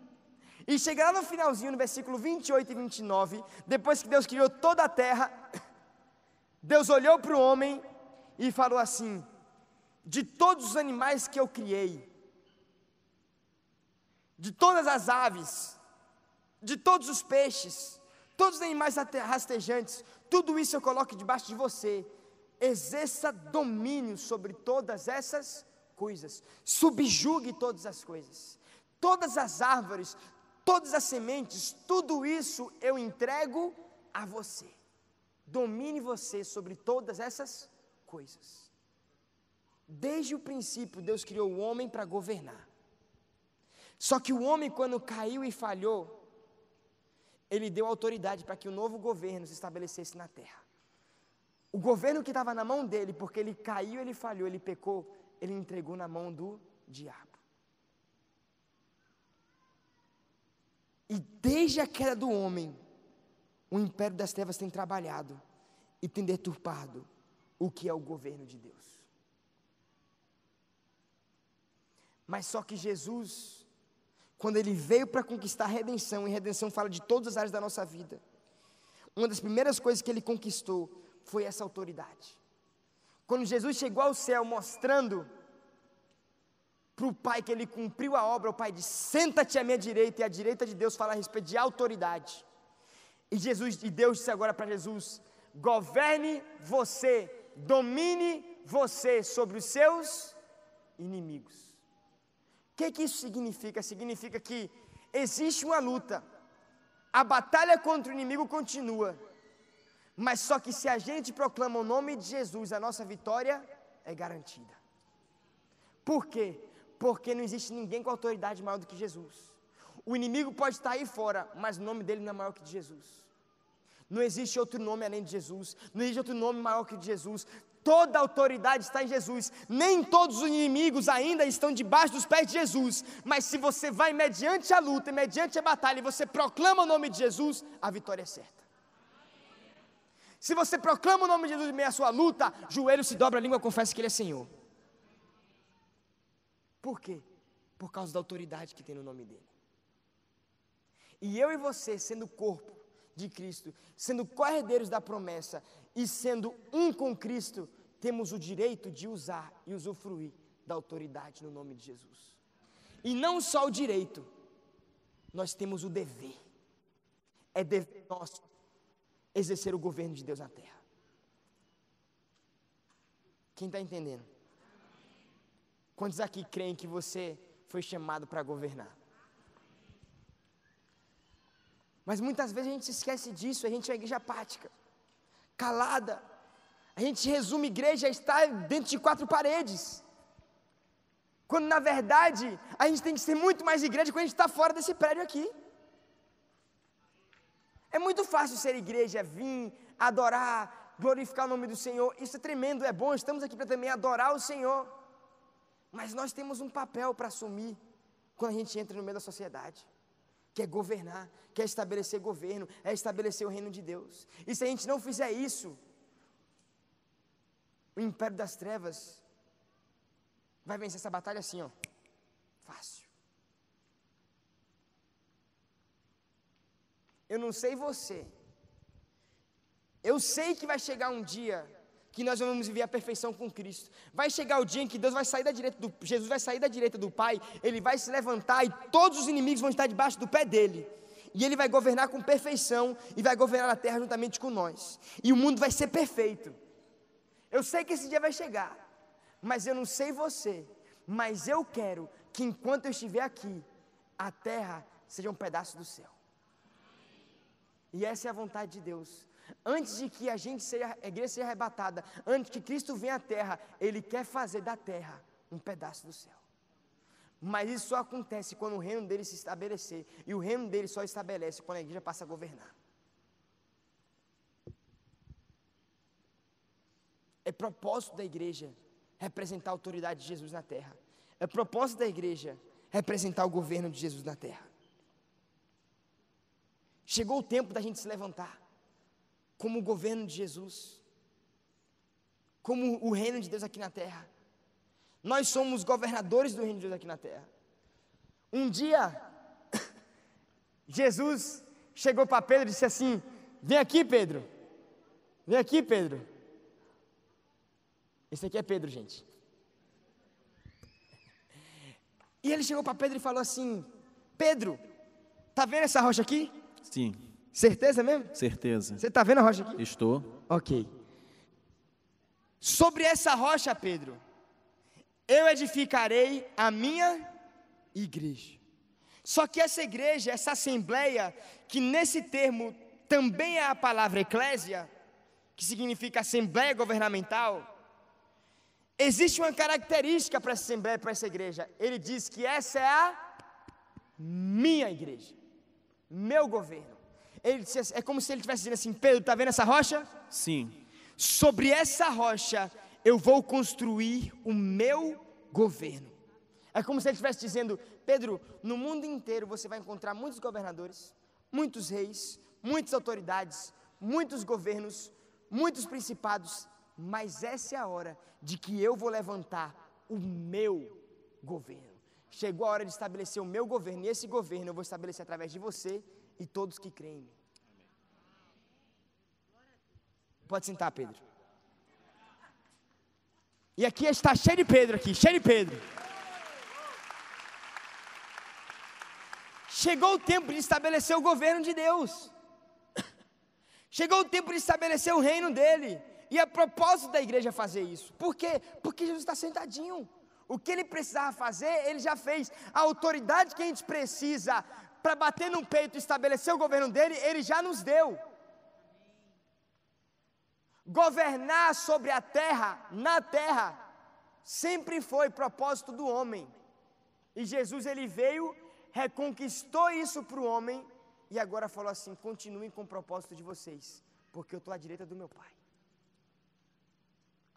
E chega lá no finalzinho, no versículo 28 e 29, depois que Deus criou toda a terra, Deus olhou para o homem e falou assim: de todos os animais que eu criei, de todas as aves, de todos os peixes, todos os animais rastejantes, tudo isso eu coloco debaixo de você, exerça domínio sobre todas essas coisas, subjugue todas as coisas, todas as árvores, todas as sementes, tudo isso eu entrego a você, domine você sobre todas essas coisas. Desde o princípio Deus criou o homem para governar, só que o homem quando caiu e falhou, ele deu autoridade para que o novo governo se estabelecesse na terra. O governo que estava na mão dele, porque ele caiu, ele falhou, ele pecou, ele entregou na mão do diabo. E desde a queda do homem, o império das trevas tem trabalhado e tem deturpado o que é o governo de Deus. Mas só que Jesus, quando ele veio para conquistar a redenção, e redenção fala de todas as áreas da nossa vida, uma das primeiras coisas que ele conquistou foi essa autoridade. Quando Jesus chegou ao céu mostrando para o Pai que ele cumpriu a obra, o Pai disse: senta-te à minha direita, e a direita de Deus fala a respeito de autoridade. E Deus disse agora para Jesus: governe você, domine você sobre os seus inimigos. O que isso significa? Significa que existe uma luta, a batalha contra o inimigo continua, mas só que se a gente proclama o nome de Jesus, a nossa vitória é garantida. Por quê? Porque não existe ninguém com autoridade maior do que Jesus. O inimigo pode estar aí fora, mas o nome dele não é maior que o de Jesus. Não existe outro nome além de Jesus, não existe outro nome maior que o de Jesus. Toda a autoridade está em Jesus. Nem todos os inimigos ainda estão debaixo dos pés de Jesus, mas se você vai mediante a luta, mediante a batalha, e você proclama o nome de Jesus, a vitória é certa. Se você proclama o nome de Jesus em meio à sua luta, joelho se dobra, a língua confessa que Ele é Senhor. Por quê? Por causa da autoridade que tem no nome dEle. E eu e você, sendo corpo de Cristo, sendo co-herdeiros da promessa e sendo um com Cristo, temos o direito de usar e usufruir da autoridade no nome de Jesus. E não só o direito, nós temos o dever. É dever nosso exercer o governo de Deus na terra. Quem está entendendo? Quantos aqui creem que você foi chamado para governar? Mas muitas vezes a gente se esquece disso, a gente é uma igreja apática, calada. A gente resume igreja a estar dentro de 4 paredes. Quando na verdade, a gente tem que ser muito mais igreja quando a gente está fora desse prédio aqui. É muito fácil ser igreja, vir, adorar, glorificar o nome do Senhor. Isso é tremendo, é bom, estamos aqui para também adorar o Senhor. Mas nós temos um papel para assumir quando a gente entra no meio da sociedade, que é governar, que é estabelecer governo, é estabelecer o reino de Deus. E se a gente não fizer isso, o império das trevas vai vencer essa batalha assim, ó, fácil. Eu não sei você, eu sei que vai chegar um dia que nós vamos viver a perfeição com Cristo. Vai chegar o dia em que Deus vai sair da direita Jesus vai sair da direita do Pai, Ele vai se levantar e todos os inimigos vão estar debaixo do pé dEle. E Ele vai governar com perfeição e vai governar a terra juntamente com nós. E o mundo vai ser perfeito. Eu sei que esse dia vai chegar, mas eu não sei você, mas eu quero que enquanto eu estiver aqui, a terra seja um pedaço do céu. E essa é a vontade de Deus. Antes de que a igreja seja arrebatada, antes que Cristo venha à terra, Ele quer fazer da terra um pedaço do céu. Mas isso só acontece quando o reino dele se estabelecer. E o reino dele só estabelece quando a igreja passa a governar. É propósito da igreja representar a autoridade de Jesus na terra. É propósito da igreja representar o governo de Jesus na terra. Chegou o tempo da gente se levantar como o governo de Jesus, como o reino de Deus aqui na terra. Nós somos governadores do reino de Deus aqui na terra. Um dia, Jesus chegou para Pedro e disse assim: vem aqui, Pedro, vem aqui, Pedro. Esse aqui é Pedro, gente. E ele chegou para Pedro e falou assim: Pedro, tá vendo essa rocha aqui? Sim. Certeza mesmo? Certeza. Você está vendo a rocha aqui? Estou. Ok. Sobre essa rocha, Pedro, eu edificarei a minha igreja. Só que essa igreja, essa assembleia, que nesse termo também é a palavra eclésia, que significa assembleia governamental, existe uma característica para essa assembleia, para essa igreja. Ele diz que essa é a minha igreja, meu governo. Ele disse, é como se ele estivesse dizendo assim: Pedro, está vendo essa rocha? Sim. Sobre essa rocha eu vou construir o meu governo. É como se ele estivesse dizendo: Pedro, no mundo inteiro você vai encontrar muitos governadores, muitos reis, muitas autoridades, muitos governos, muitos principados, mas essa é a hora de que eu vou levantar o meu governo. Chegou a hora de estabelecer o meu governo, e esse governo eu vou estabelecer através de você e todos que creem em mim. Pode sentar, Pedro. E aqui está cheio de Pedro aqui, cheio de Pedro. Chegou o tempo de estabelecer o governo de Deus. Chegou o tempo de estabelecer o reino dele. E é propósito da igreja fazer isso. Por quê? Porque Jesus está sentadinho. O que ele precisava fazer, ele já fez. A autoridade que a gente precisa para bater no peito e estabelecer o governo dele, ele já nos deu. Governar sobre a terra, na terra, sempre foi propósito do homem. E Jesus, ele veio, reconquistou isso para o homem, e agora falou assim: continuem com o propósito de vocês, porque eu estou à direita do meu Pai.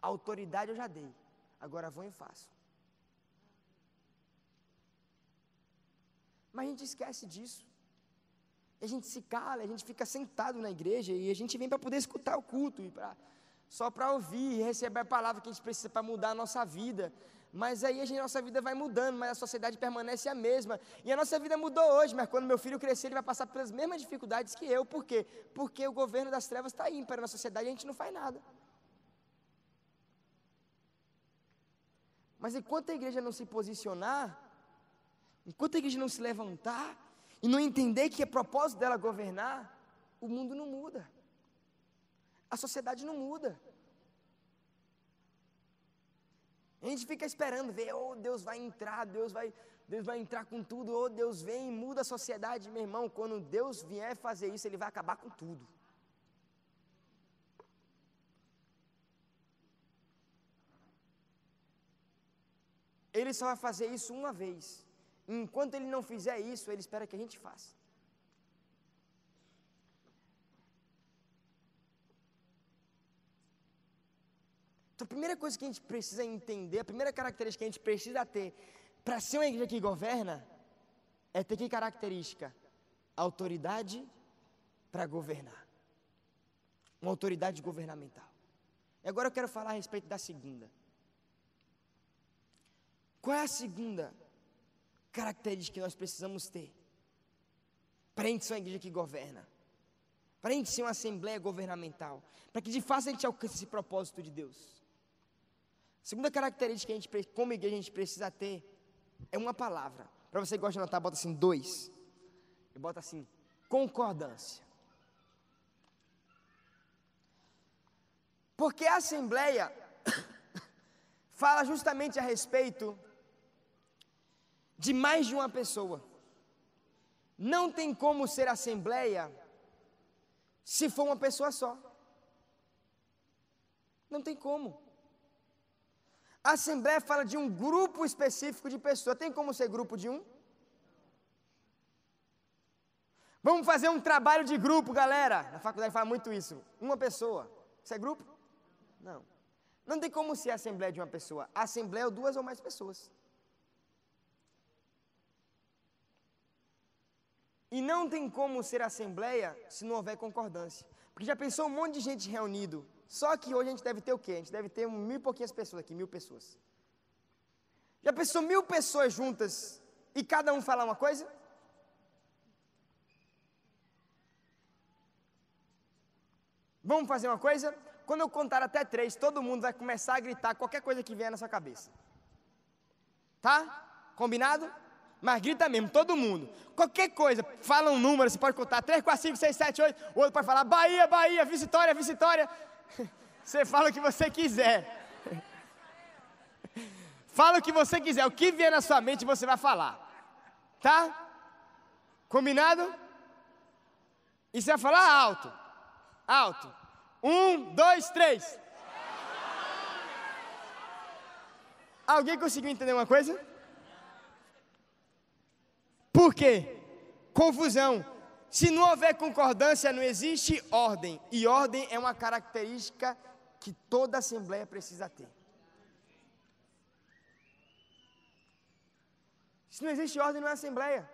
A autoridade eu já dei, agora vão e façam. Mas a gente esquece disso. E a gente se cala, a gente fica sentado na igreja e a gente vem para poder escutar o culto, e só para ouvir e receber a palavra que a gente precisa para mudar a nossa vida. Mas aí a nossa vida vai mudando, mas a sociedade permanece a mesma. E a nossa vida mudou hoje, mas quando meu filho crescer, ele vai passar pelas mesmas dificuldades que eu. Por quê? Porque o governo das trevas está aí, impera na sociedade, e a gente não faz nada. Mas enquanto a igreja não se posicionar, enquanto a igreja não se levantar e não entender que é propósito dela governar, o mundo não muda, a sociedade não muda. A gente fica esperando ver: oh, Deus vai entrar, Deus vai entrar com tudo, oh, Deus vem e muda a sociedade. Meu irmão, quando Deus vier fazer isso, Ele vai acabar com tudo. Ele só vai fazer isso uma vez. Enquanto ele não fizer isso, ele espera que a gente faça. Então, a primeira coisa que a gente precisa entender, a primeira característica que a gente precisa ter para ser uma igreja que governa, é ter que característica? Autoridade para governar. Uma autoridade governamental. E agora eu quero falar a respeito da segunda. Qual é a segunda característica que nós precisamos ter para a gente ser uma igreja que governa? Para a gente ser uma assembleia governamental? Para que de fato a gente alcance esse propósito de Deus? A segunda característica que a gente, como igreja, a gente precisa ter é uma palavra. Para você que gosta de anotar, bota assim, 2. E bota assim, concordância. Porque a assembleia fala justamente a respeito de mais de uma pessoa. Não tem como ser assembleia se for uma pessoa só. Não tem como. A assembleia fala de um grupo específico de pessoas. Tem como ser grupo de um? Vamos fazer um trabalho de grupo, galera. Na faculdade fala muito isso. Uma pessoa. Isso é grupo? Não. Não tem como ser a assembleia de uma pessoa. A assembleia é 2 ou mais pessoas. E não tem como ser assembleia se não houver concordância. Porque já pensou um monte de gente reunido. Só que hoje a gente deve ter o quê? A gente deve ter 1.000 e pouquinhas pessoas aqui, 1.000 pessoas. Já pensou 1.000 pessoas juntas e cada um falar uma coisa? Vamos fazer uma coisa? Quando eu contar até 3, todo mundo vai começar a gritar qualquer coisa que vier na sua cabeça. Tá? Combinado? Mas grita mesmo, todo mundo. Qualquer coisa, fala um número, você pode contar 3, 4, 5, 6, 7, 8. O outro pode falar Bahia, Bahia, Vitória, Vitória. Você fala o que você quiser. Fala o que você quiser. O que vier na sua mente você vai falar. Tá? Combinado? E você vai falar alto. Alto. 1, 2, 3. Alguém conseguiu entender uma coisa? Por quê? Confusão. Se não houver concordância, não existe ordem. E ordem é uma característica que toda assembleia precisa ter. Se não existe ordem, não é assembleia.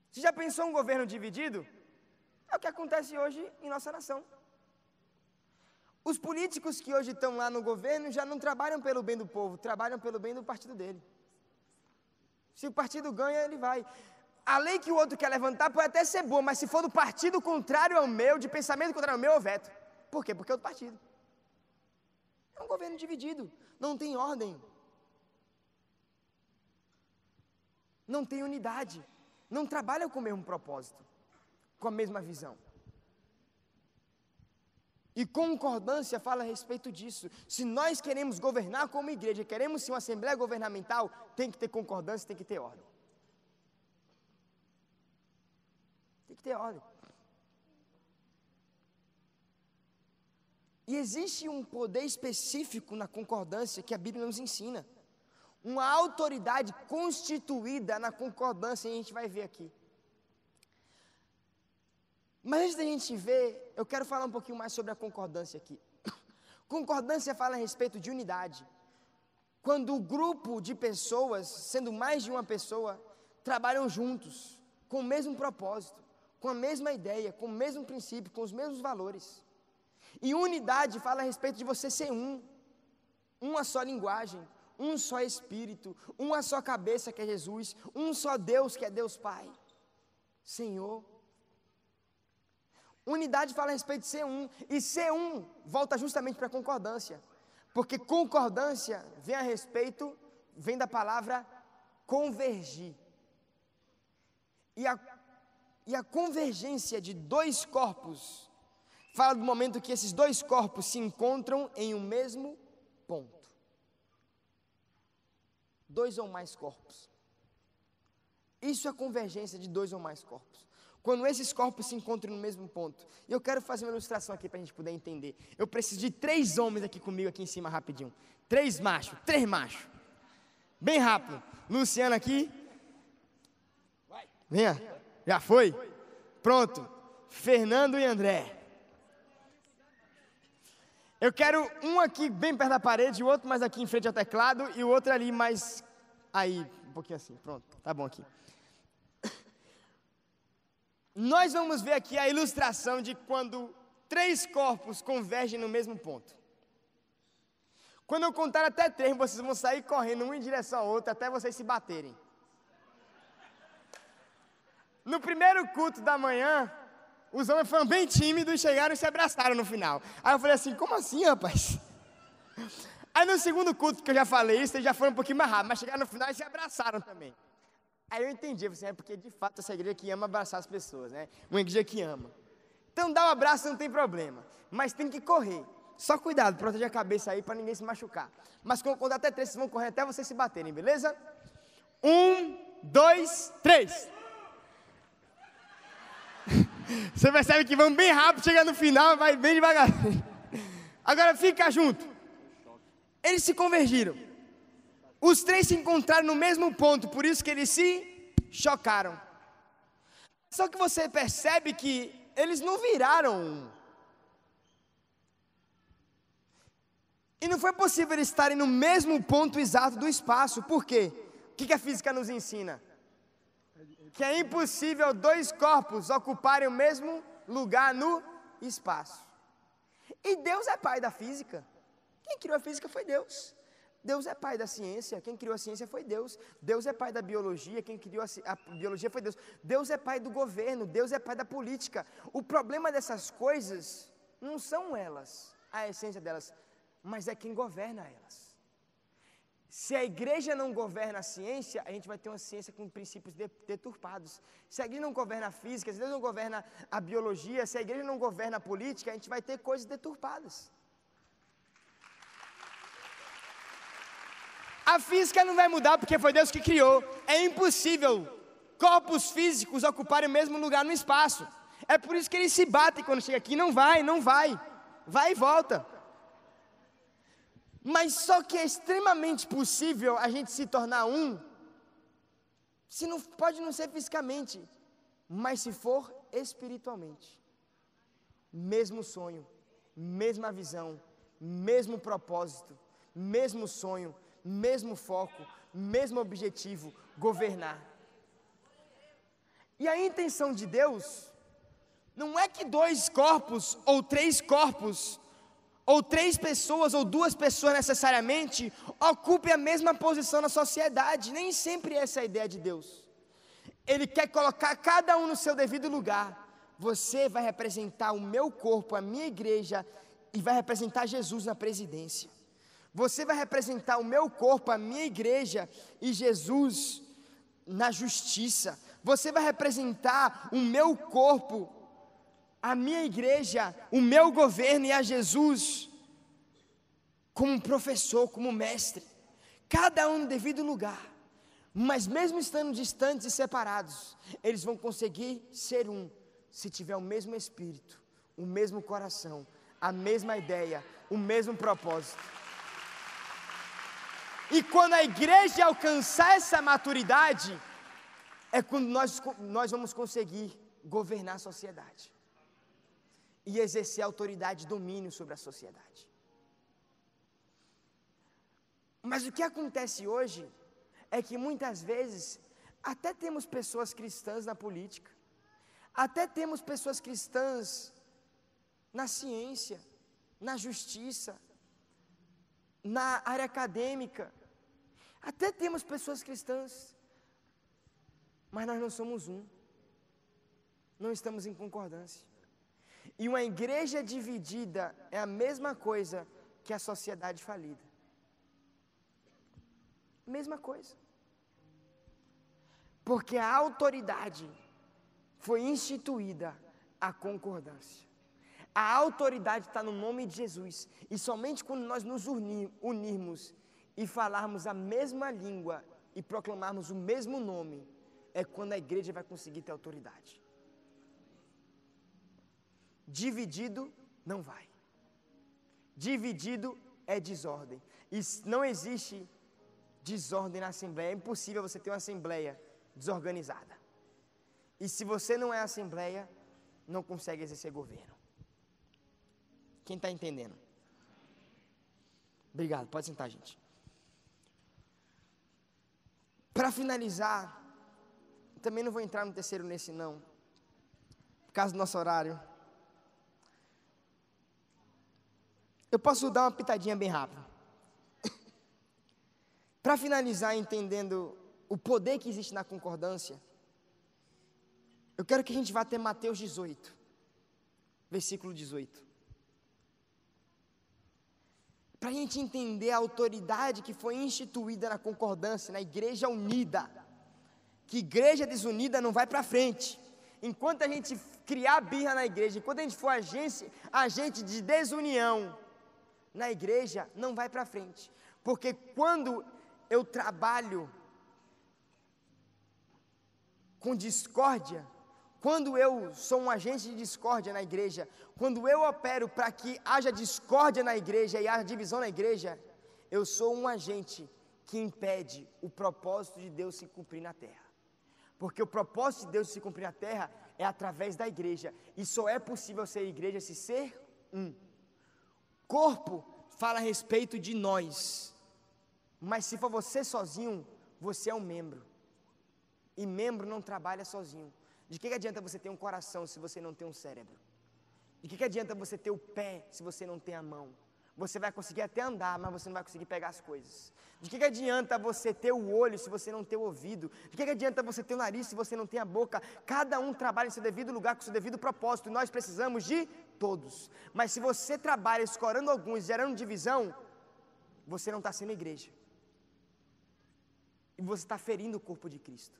Você já pensou um governo dividido? É o que acontece hoje em nossa nação. Os políticos que hoje estão lá no governo já não trabalham pelo bem do povo, trabalham pelo bem do partido dele. Se o partido ganha, ele vai. A lei que o outro quer levantar pode até ser boa, mas se for do partido contrário ao meu, de pensamento contrário ao meu, eu veto. Por quê? Porque é outro partido. É um governo dividido, não tem ordem. Não tem unidade. Não trabalham com o mesmo propósito, com a mesma visão. E concordância fala a respeito disso. Se nós queremos governar como igreja, queremos ser uma assembleia governamental, tem que ter concordância, tem que ter ordem. Tem que ter ordem. E existe um poder específico na concordância que a Bíblia nos ensina. Uma autoridade constituída na concordância, e a gente vai ver aqui. Mas antes da gente ver, eu quero falar um pouquinho mais sobre a concordância aqui. Concordância fala a respeito de unidade. Quando o grupo de pessoas, sendo mais de uma pessoa, trabalham juntos, com o mesmo propósito, com a mesma ideia, com o mesmo princípio, com os mesmos valores. E unidade fala a respeito de você ser uma só linguagem, um só Espírito, uma só cabeça que é Jesus, um só Deus que é Deus Pai, Senhor. Unidade fala a respeito de ser um, e ser um volta justamente para a concordância, porque concordância vem da palavra convergir. E a convergência de 2 corpos fala do momento que esses 2 corpos se encontram em um mesmo ponto. 2 ou mais corpos. Isso é convergência de 2 ou mais corpos. quando esses corpos se encontram no mesmo ponto. E eu quero fazer uma ilustração aqui para a gente poder entender. Eu preciso de 3 homens aqui comigo, aqui em cima, rapidinho. 3 machos. Bem rápido. Luciano aqui. Venha. Já foi? Pronto. Fernando e André. Eu quero um aqui bem perto da parede, o outro mais aqui em frente ao teclado e o outro ali mais aí, um pouquinho assim. Pronto, tá bom aqui. Nós vamos ver aqui a ilustração de quando 3 corpos convergem no mesmo ponto. Quando eu contar até 3, vocês vão sair correndo um em direção ao outro até vocês se baterem. No primeiro culto da manhã, os homens foram bem tímidos e chegaram e se abraçaram no final. Aí eu falei assim, como assim, rapaz? Aí no segundo culto que eu já falei isso, eles já foram um pouquinho mais rápido, mas chegaram no final e se abraçaram também. Aí eu entendi, assim, é porque de fato essa igreja que ama abraçar as pessoas, né? Uma igreja que ama. Então dá um abraço não tem problema, mas tem que correr. Só cuidado, proteger a cabeça aí para ninguém se machucar. Mas quando até 3, vocês vão correr até vocês se baterem, beleza? 1, 2, 3. Você percebe que vão bem rápido, chega no final, vai bem devagar. Agora fica junto. Eles se convergiram. Os 3 se encontraram no mesmo ponto, por isso que eles se chocaram. Só que você percebe que eles não viraram um. E não foi possível eles estarem no mesmo ponto exato do espaço. Por quê? O que a física nos ensina? Que é impossível 2 corpos ocuparem o mesmo lugar no espaço. E Deus é pai da física. Quem criou a física foi Deus. Deus é pai da ciência. Quem criou a ciência foi Deus. Deus é pai da biologia. Quem criou a biologia foi Deus. Deus é pai do governo. Deus é pai da política. O problema dessas coisas não são elas, a essência delas, mas é quem governa elas. Se a igreja não governa a ciência, a gente vai ter uma ciência com princípios deturpados. Se a igreja não governa a física, se a igreja não governa a biologia, se a igreja não governa a política, a gente vai ter coisas deturpadas. A física não vai mudar porque foi Deus que criou. É impossível corpos físicos ocuparem o mesmo lugar no espaço. É por isso que eles se batem quando chega aqui. Não vai. Vai e volta. Mas só que é extremamente possível a gente se tornar um, se não, pode não ser fisicamente, mas se for espiritualmente. Mesmo sonho, mesma visão, mesmo propósito, mesmo sonho, mesmo foco, mesmo objetivo, governar. E a intenção de Deus não é que 2 corpos ou 3 corpos ou 3 pessoas, ou 2 pessoas necessariamente, ocupem a mesma posição na sociedade. Nem sempre essa é a ideia de Deus. Ele quer colocar cada um no seu devido lugar. Você vai representar o meu corpo, a minha igreja, e vai representar Jesus na presidência. Você vai representar o meu corpo, a minha igreja, e Jesus na justiça. Você vai representar o meu corpo, a minha igreja, o meu governo e a Jesus como um professor, como mestre, cada um no devido lugar, mas mesmo estando distantes e separados, eles vão conseguir ser um, se tiver o mesmo espírito, o mesmo coração, a mesma ideia, o mesmo propósito. E quando a igreja alcançar essa maturidade, é quando nós vamos conseguir governar a sociedade e exercer autoridade e domínio sobre a sociedade. Mas o que acontece hoje é que muitas vezes até temos pessoas cristãs na política, até temos pessoas cristãs na ciência, na justiça, na área acadêmica, até temos pessoas cristãs, mas nós não somos um, não estamos em concordância. E uma igreja dividida é a mesma coisa que a sociedade falida. Mesma coisa. Porque a autoridade foi instituída a concordância. A autoridade está no nome de Jesus. E somente quando nós nos unirmos e falarmos a mesma língua e proclamarmos o mesmo nome, é quando a igreja vai conseguir ter autoridade. dividido não vai. Dividido é desordem. E não existe desordem na Assembleia. É impossível você ter uma Assembleia desorganizada. E se você não é Assembleia, não consegue exercer governo. Quem está entendendo? Obrigado, pode sentar, gente. Para finalizar, também não vou entrar no terceiro nesse não, por causa do nosso horário. Eu posso dar uma pitadinha bem rápida. Para finalizar, entendendo o poder que existe na concordância, eu quero que a gente vá até Mateus 18, versículo 18. Para a gente entender a autoridade que foi instituída na concordância, na igreja unida. Que igreja desunida não vai para frente. Enquanto a gente criar birra na igreja, enquanto a gente for agente de desunião na igreja, não vai para frente. Porque quando eu trabalho com discórdia, quando eu sou um agente de discórdia na igreja, quando eu opero para que haja discórdia na igreja e haja divisão na igreja, eu sou um agente que impede o propósito de Deus se cumprir na terra. Porque o propósito de Deus se cumprir na terra é através da igreja. E só é possível ser igreja se ser um. Corpo fala a respeito de nós. Mas se for você sozinho, você é um membro. E membro não trabalha sozinho. De que adianta você ter um coração se você não tem um cérebro? De que adianta você ter o pé se você não tem a mão? Você vai conseguir até andar, mas você não vai conseguir pegar as coisas. De que adianta você ter o olho se você não tem o ouvido? De que adianta você ter o nariz se você não tem a boca? Cada um trabalha em seu devido lugar, com seu devido propósito, e nós precisamos de todos. Mas se você trabalha escorando alguns, gerando divisão, você não está sendo igreja. E você está ferindo o corpo de Cristo.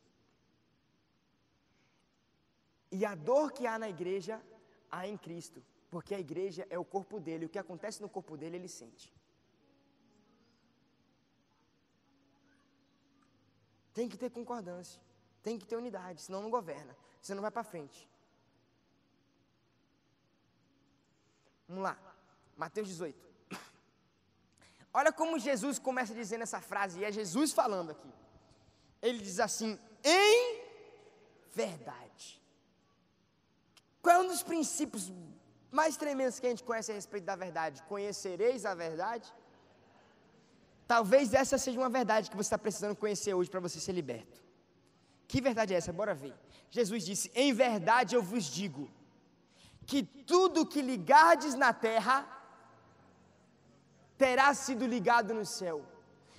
E a dor que há na igreja, há em Cristo. Porque a igreja é o corpo dele. O que acontece no corpo dele, ele sente. Tem que ter concordância. Tem que ter unidade. Senão não governa. Senão não vai para frente. Vamos lá. Mateus 18. Olha como Jesus começa dizendo essa frase. E é Jesus falando aqui. Ele diz assim: em verdade. Qual é um dos princípios mais tremendos que a gente conhece a respeito da verdade? Conhecereis a verdade? Talvez essa seja uma verdade que você está precisando conhecer hoje para você ser liberto. Que verdade é essa? Bora ver. Jesus disse: em verdade eu vos digo, que tudo que ligardes na terra, terá sido ligado no céu.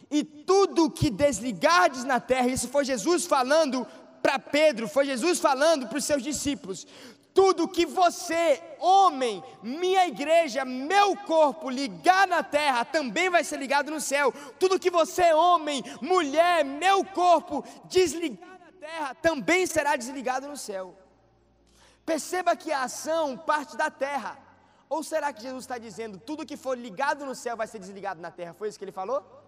E tudo que desligardes na terra, isso foi Jesus falando para Pedro, foi Jesus falando para os seus discípulos. Tudo que você, homem, minha igreja, meu corpo, ligar na terra, também vai ser ligado no céu. Tudo que você, homem, mulher, meu corpo, desligar na terra, também será desligado no céu. Perceba que a ação parte da terra. Ou será que Jesus está dizendo, tudo que for ligado no céu vai ser desligado na terra? Foi isso que ele falou?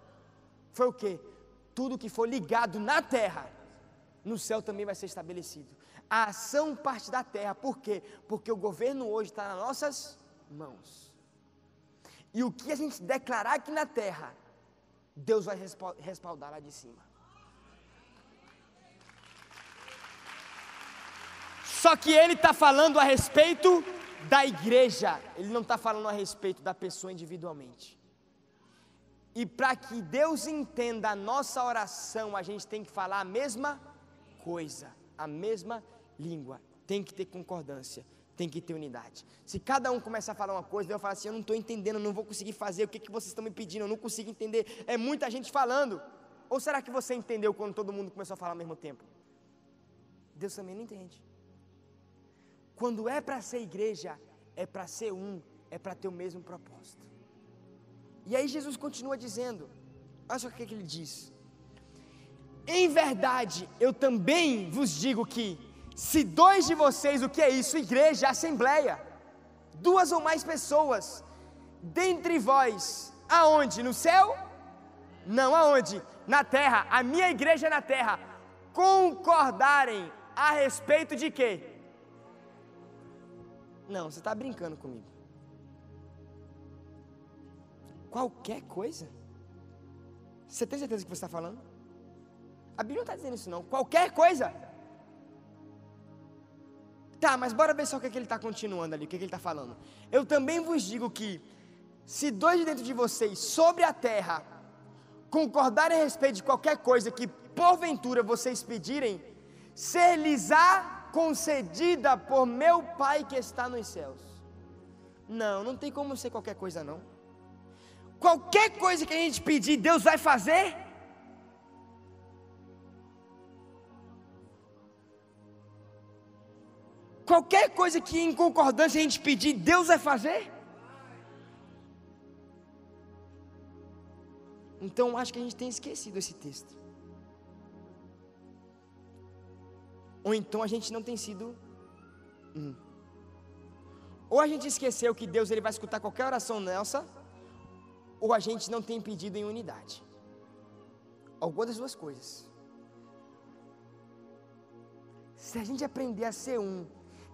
Foi o quê? Tudo que for ligado na terra, no céu também vai ser estabelecido. A ação parte da terra, por quê? Porque o governo hoje está nas nossas mãos. E o que a gente declarar aqui na terra, Deus vai respaldar lá de cima. Só que ele está falando a respeito da igreja, ele não está falando a respeito da pessoa individualmente. E para que Deus entenda a nossa oração, a gente tem que falar a mesma coisa, a mesma língua, tem que ter concordância, tem que ter unidade. Se cada um começar a falar uma coisa, Deus fala assim: eu não estou entendendo, eu não vou conseguir fazer, o que vocês estão me pedindo, eu não consigo entender, é muita gente falando. Ou será que você entendeu quando todo mundo começou a falar ao mesmo tempo? Deus também não entende. Quando é para ser igreja, é para ser um, é para ter o mesmo propósito. E aí Jesus continua dizendo, olha só o que ele diz: em verdade, eu também vos digo que, se dois de vocês, o que é isso? Igreja, assembleia, duas ou mais pessoas, dentre vós, aonde? No céu? Não, aonde? Na terra, a minha igreja na terra, concordarem a respeito de quê? Não, você está brincando comigo. Qualquer coisa? Você tem certeza do que você está falando? A Bíblia não está dizendo isso não. Qualquer coisa? Tá, mas bora ver só o que ele está continuando ali, o que ele está falando. Eu também vos digo que, se dois de dentro de vocês, sobre a terra, concordarem a respeito de qualquer coisa que porventura vocês pedirem, ser-lhes-á concedida por meu Pai que está nos céus. Não tem como ser qualquer coisa não. Qualquer coisa que a gente pedir, Deus vai fazer? Qualquer coisa que em concordância a gente pedir, Deus vai fazer? Então acho que a gente tem esquecido esse texto. Ou então a gente não tem sido. Ou a gente esqueceu que Deus ele vai escutar qualquer oração nossa, ou a gente não tem pedido em unidade. Alguma das duas coisas. Se a gente aprender a ser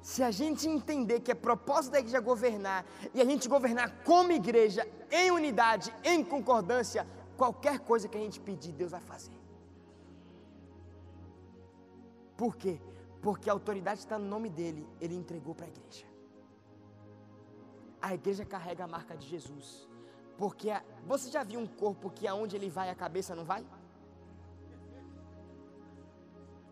se a gente entender que é propósito da igreja governar, e a gente governar como igreja, em unidade, em concordância, qualquer coisa que a gente pedir, Deus vai fazer. Por quê? Porque a autoridade está no nome dele, ele entregou para a igreja. A igreja carrega a marca de Jesus. Porque você já viu um corpo que aonde ele vai, a cabeça não vai?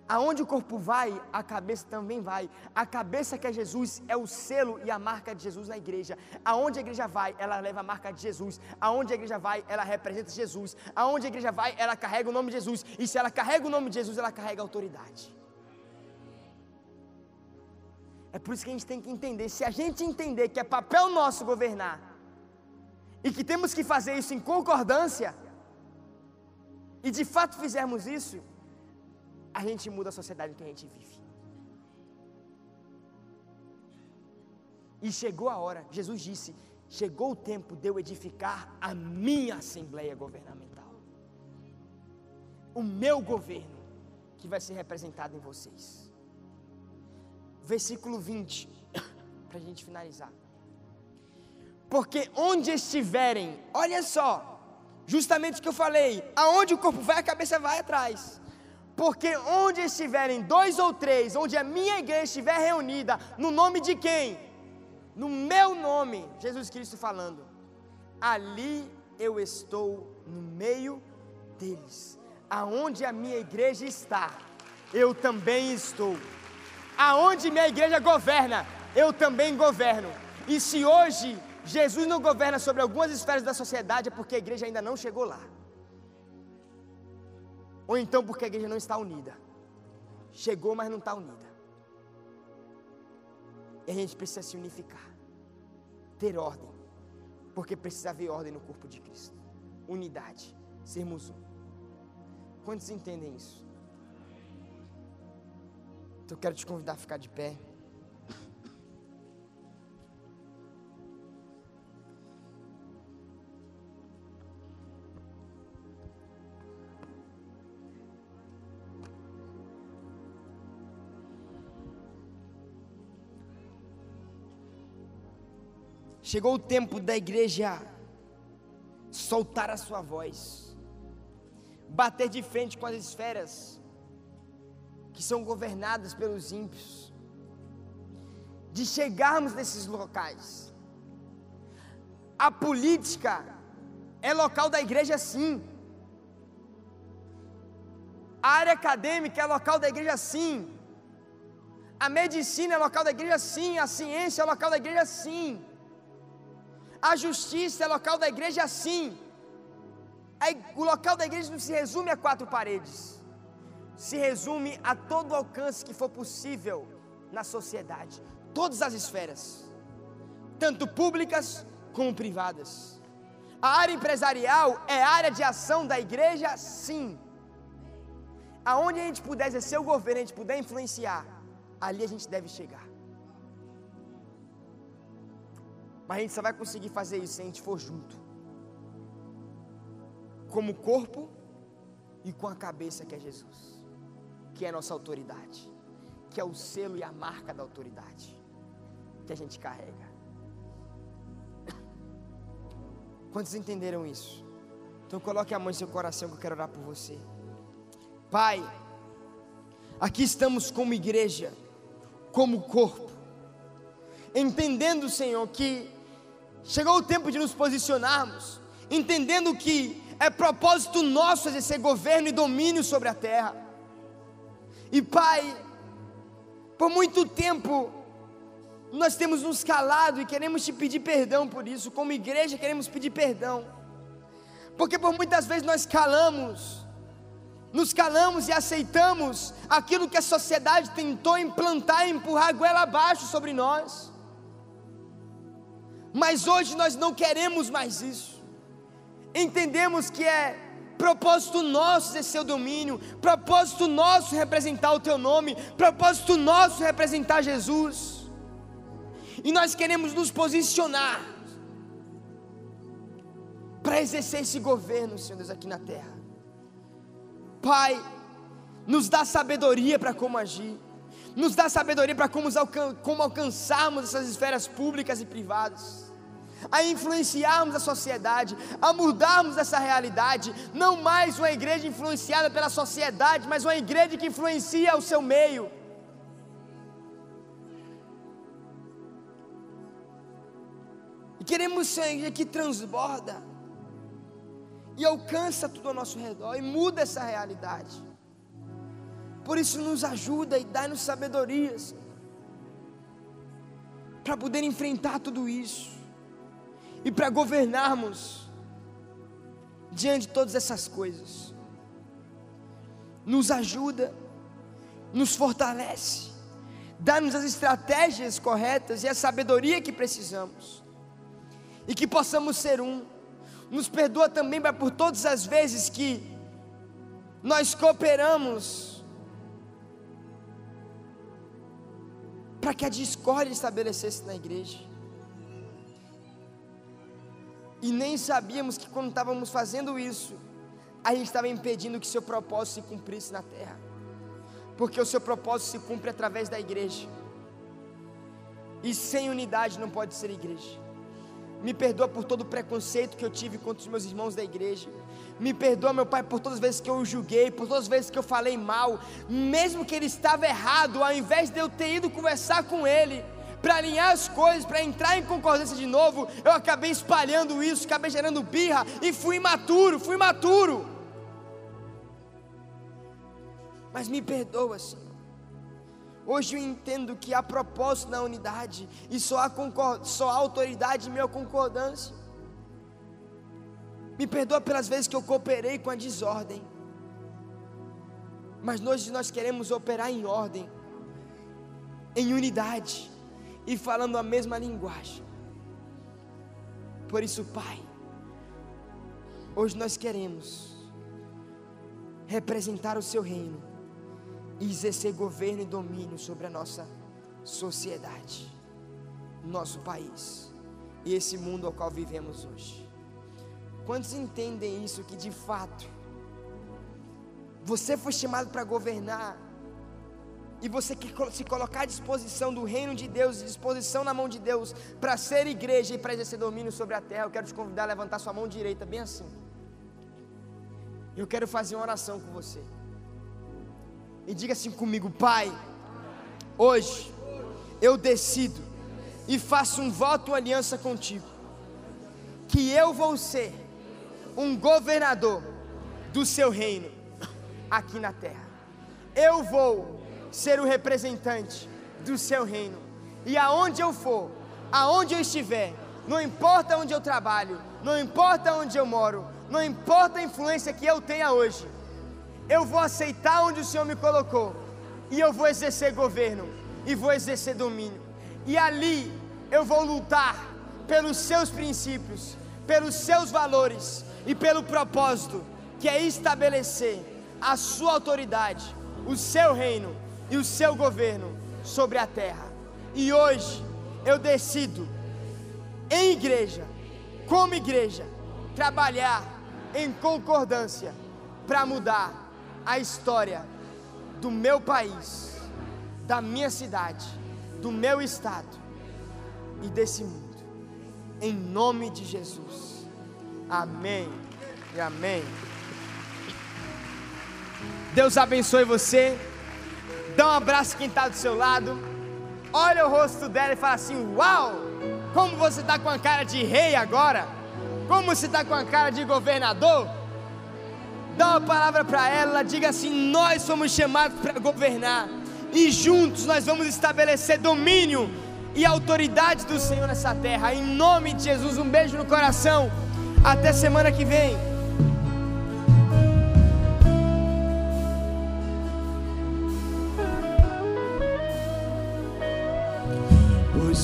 Aonde o corpo vai, a cabeça também vai. A cabeça que é Jesus é o selo e a marca de Jesus na igreja. Aonde a igreja vai, ela leva a marca de Jesus. Aonde a igreja vai, ela representa Jesus. Aonde a igreja vai, ela carrega o nome de Jesus. E se ela carrega o nome de Jesus, ela carrega a autoridade. É por isso que a gente tem que entender. Se a gente entender que é papel nosso governar, e que temos que fazer isso em concordância, e de fato fizermos isso, a gente muda a sociedade em que a gente vive. E chegou a hora, Jesus disse, chegou o tempo de eu edificar a minha assembleia governamental. O meu governo, que vai ser representado em vocês. Versículo 20, para a gente finalizar. Porque onde estiverem, olha só, justamente o que eu falei, aonde o corpo vai, a cabeça vai atrás. Porque onde estiverem 2 ou 3, onde a minha igreja estiver reunida, no nome de quem? No meu nome, Jesus Cristo falando, ali eu estou no meio deles. Aonde a minha igreja está, eu também estou. Aonde minha igreja governa, eu também governo. E se hoje Jesus não governa sobre algumas esferas da sociedade, é porque a igreja ainda não chegou lá. Ou então porque a igreja não está unida. Chegou, mas não está unida. E a gente precisa se unificar. Ter ordem. Porque precisa haver ordem no corpo de Cristo. Unidade. Sermos um. Quantos entendem isso? Então eu quero te convidar a ficar de pé. Chegou o tempo da igreja soltar a sua voz, bater de frente com as esferas que são governadas pelos ímpios, de chegarmos nesses locais. A política é local da igreja, sim. A área acadêmica é local da igreja, sim. A medicina é local da igreja, sim. A ciência é local da igreja, sim. A justiça é local da igreja, sim. O local da igreja não se resume a 4 paredes. Se resume a todo o alcance que for possível na sociedade. Todas as esferas. Tanto públicas como privadas. A área empresarial é área de ação da igreja, sim. Aonde a gente puder exercer o governo, a gente puder influenciar, ali a gente deve chegar. Mas a gente só vai conseguir fazer isso se a gente for junto. Como corpo e com a cabeça que é Jesus. Que é a nossa autoridade. Que é o selo e a marca da autoridade. Que que a gente carrega. Quantos entenderam isso? Então coloque a mão em seu coração que eu quero orar por você. Pai, aqui estamos como igreja, como corpo, entendendo, Senhor, que chegou o tempo de nos posicionarmos, entendendo que é propósito nosso exercer governo e domínio sobre a terra. E Pai, por muito tempo nós temos nos calado e queremos te pedir perdão por isso. Como igreja queremos pedir perdão, porque por muitas vezes nós nos calamos e aceitamos aquilo que a sociedade tentou implantar e empurrar a goela abaixo sobre nós. Mas hoje nós não queremos mais isso. Entendemos que é propósito nosso exercer o domínio, propósito nosso representar o Teu nome, propósito nosso representar Jesus. E nós queremos nos posicionar para exercer esse governo, Senhor Deus, aqui na terra. Pai, nos dá sabedoria para como agir, nos dá sabedoria para como alcançarmos essas esferas públicas e privadas, a influenciarmos a sociedade, a mudarmos essa realidade, não mais uma igreja influenciada pela sociedade, mas uma igreja que influencia o seu meio. E queremos ser uma igreja que transborda e alcança tudo ao nosso redor e muda essa realidade. Por isso nos ajuda e dá-nos sabedoria, para poder enfrentar tudo isso e para governarmos diante de todas essas coisas. Nos ajuda, nos fortalece, dá-nos as estratégias corretas e a sabedoria que precisamos, e que possamos ser um. Nos perdoa também por todas as vezes que nós cooperamos para que a discórdia estabelecesse na igreja, e nem sabíamos que quando estávamos fazendo isso, a gente estava impedindo que seu propósito se cumprisse na terra, porque o seu propósito se cumpre através da igreja, e sem unidade não pode ser igreja. Me perdoa por todo o preconceito que eu tive contra os meus irmãos da igreja. Me perdoa, meu Pai, por todas as vezes que eu o julguei, por todas as vezes que eu falei mal, mesmo que ele estava errado. Ao invés de eu ter ido conversar com ele para alinhar as coisas, para entrar em concordância de novo, eu acabei espalhando isso, acabei gerando birra e fui imaturo. Mas me perdoa, Senhor. Hoje eu entendo que há propósito na unidade, e só há autoridade em minha concordância. Me perdoa pelas vezes que eu cooperei com a desordem, mas hoje nós queremos operar em ordem, em unidade, e falando a mesma linguagem. Por isso, Pai, hoje nós queremos representar o Seu reino e exercer governo e domínio sobre a nossa sociedade, nosso país e esse mundo ao qual vivemos hoje. Quantos entendem isso, que de fato você foi chamado para governar, e você quer se colocar à disposição do reino de Deus, à disposição na mão de Deus, para ser igreja e para exercer domínio sobre a terra? Eu quero te convidar a levantar sua mão direita, bem assim. Eu quero fazer uma oração com você. E diga assim comigo: Pai, hoje eu decido e faço um voto, uma aliança contigo, que eu vou ser um governador do seu reino aqui na terra. Eu vou ser o representante do seu reino, e aonde eu for, aonde eu estiver, não importa onde eu trabalho, não importa onde eu moro, não importa a influência que eu tenha hoje, eu vou aceitar onde o Senhor me colocou, e eu vou exercer governo, e vou exercer domínio, e ali eu vou lutar pelos seus princípios, pelos seus valores, e pelo propósito, que é estabelecer a sua autoridade, o seu reino, e o seu governo sobre a terra. E hoje eu decido, em igreja, como igreja, trabalhar em concordância, para mudar a história do meu país, da minha cidade, do meu estado e desse mundo. Em nome de Jesus. Amém e amém. Deus abençoe você. Dá um abraço quem está do seu lado. Olha o rosto dela e fala assim: uau, como você está com a cara de rei agora. Como você está com a cara de governador. Dá uma palavra para ela, diga assim: nós somos chamados para governar, e juntos nós vamos estabelecer domínio e autoridade do Senhor nessa terra, em nome de Jesus. Um beijo no coração, até semana que vem. Pois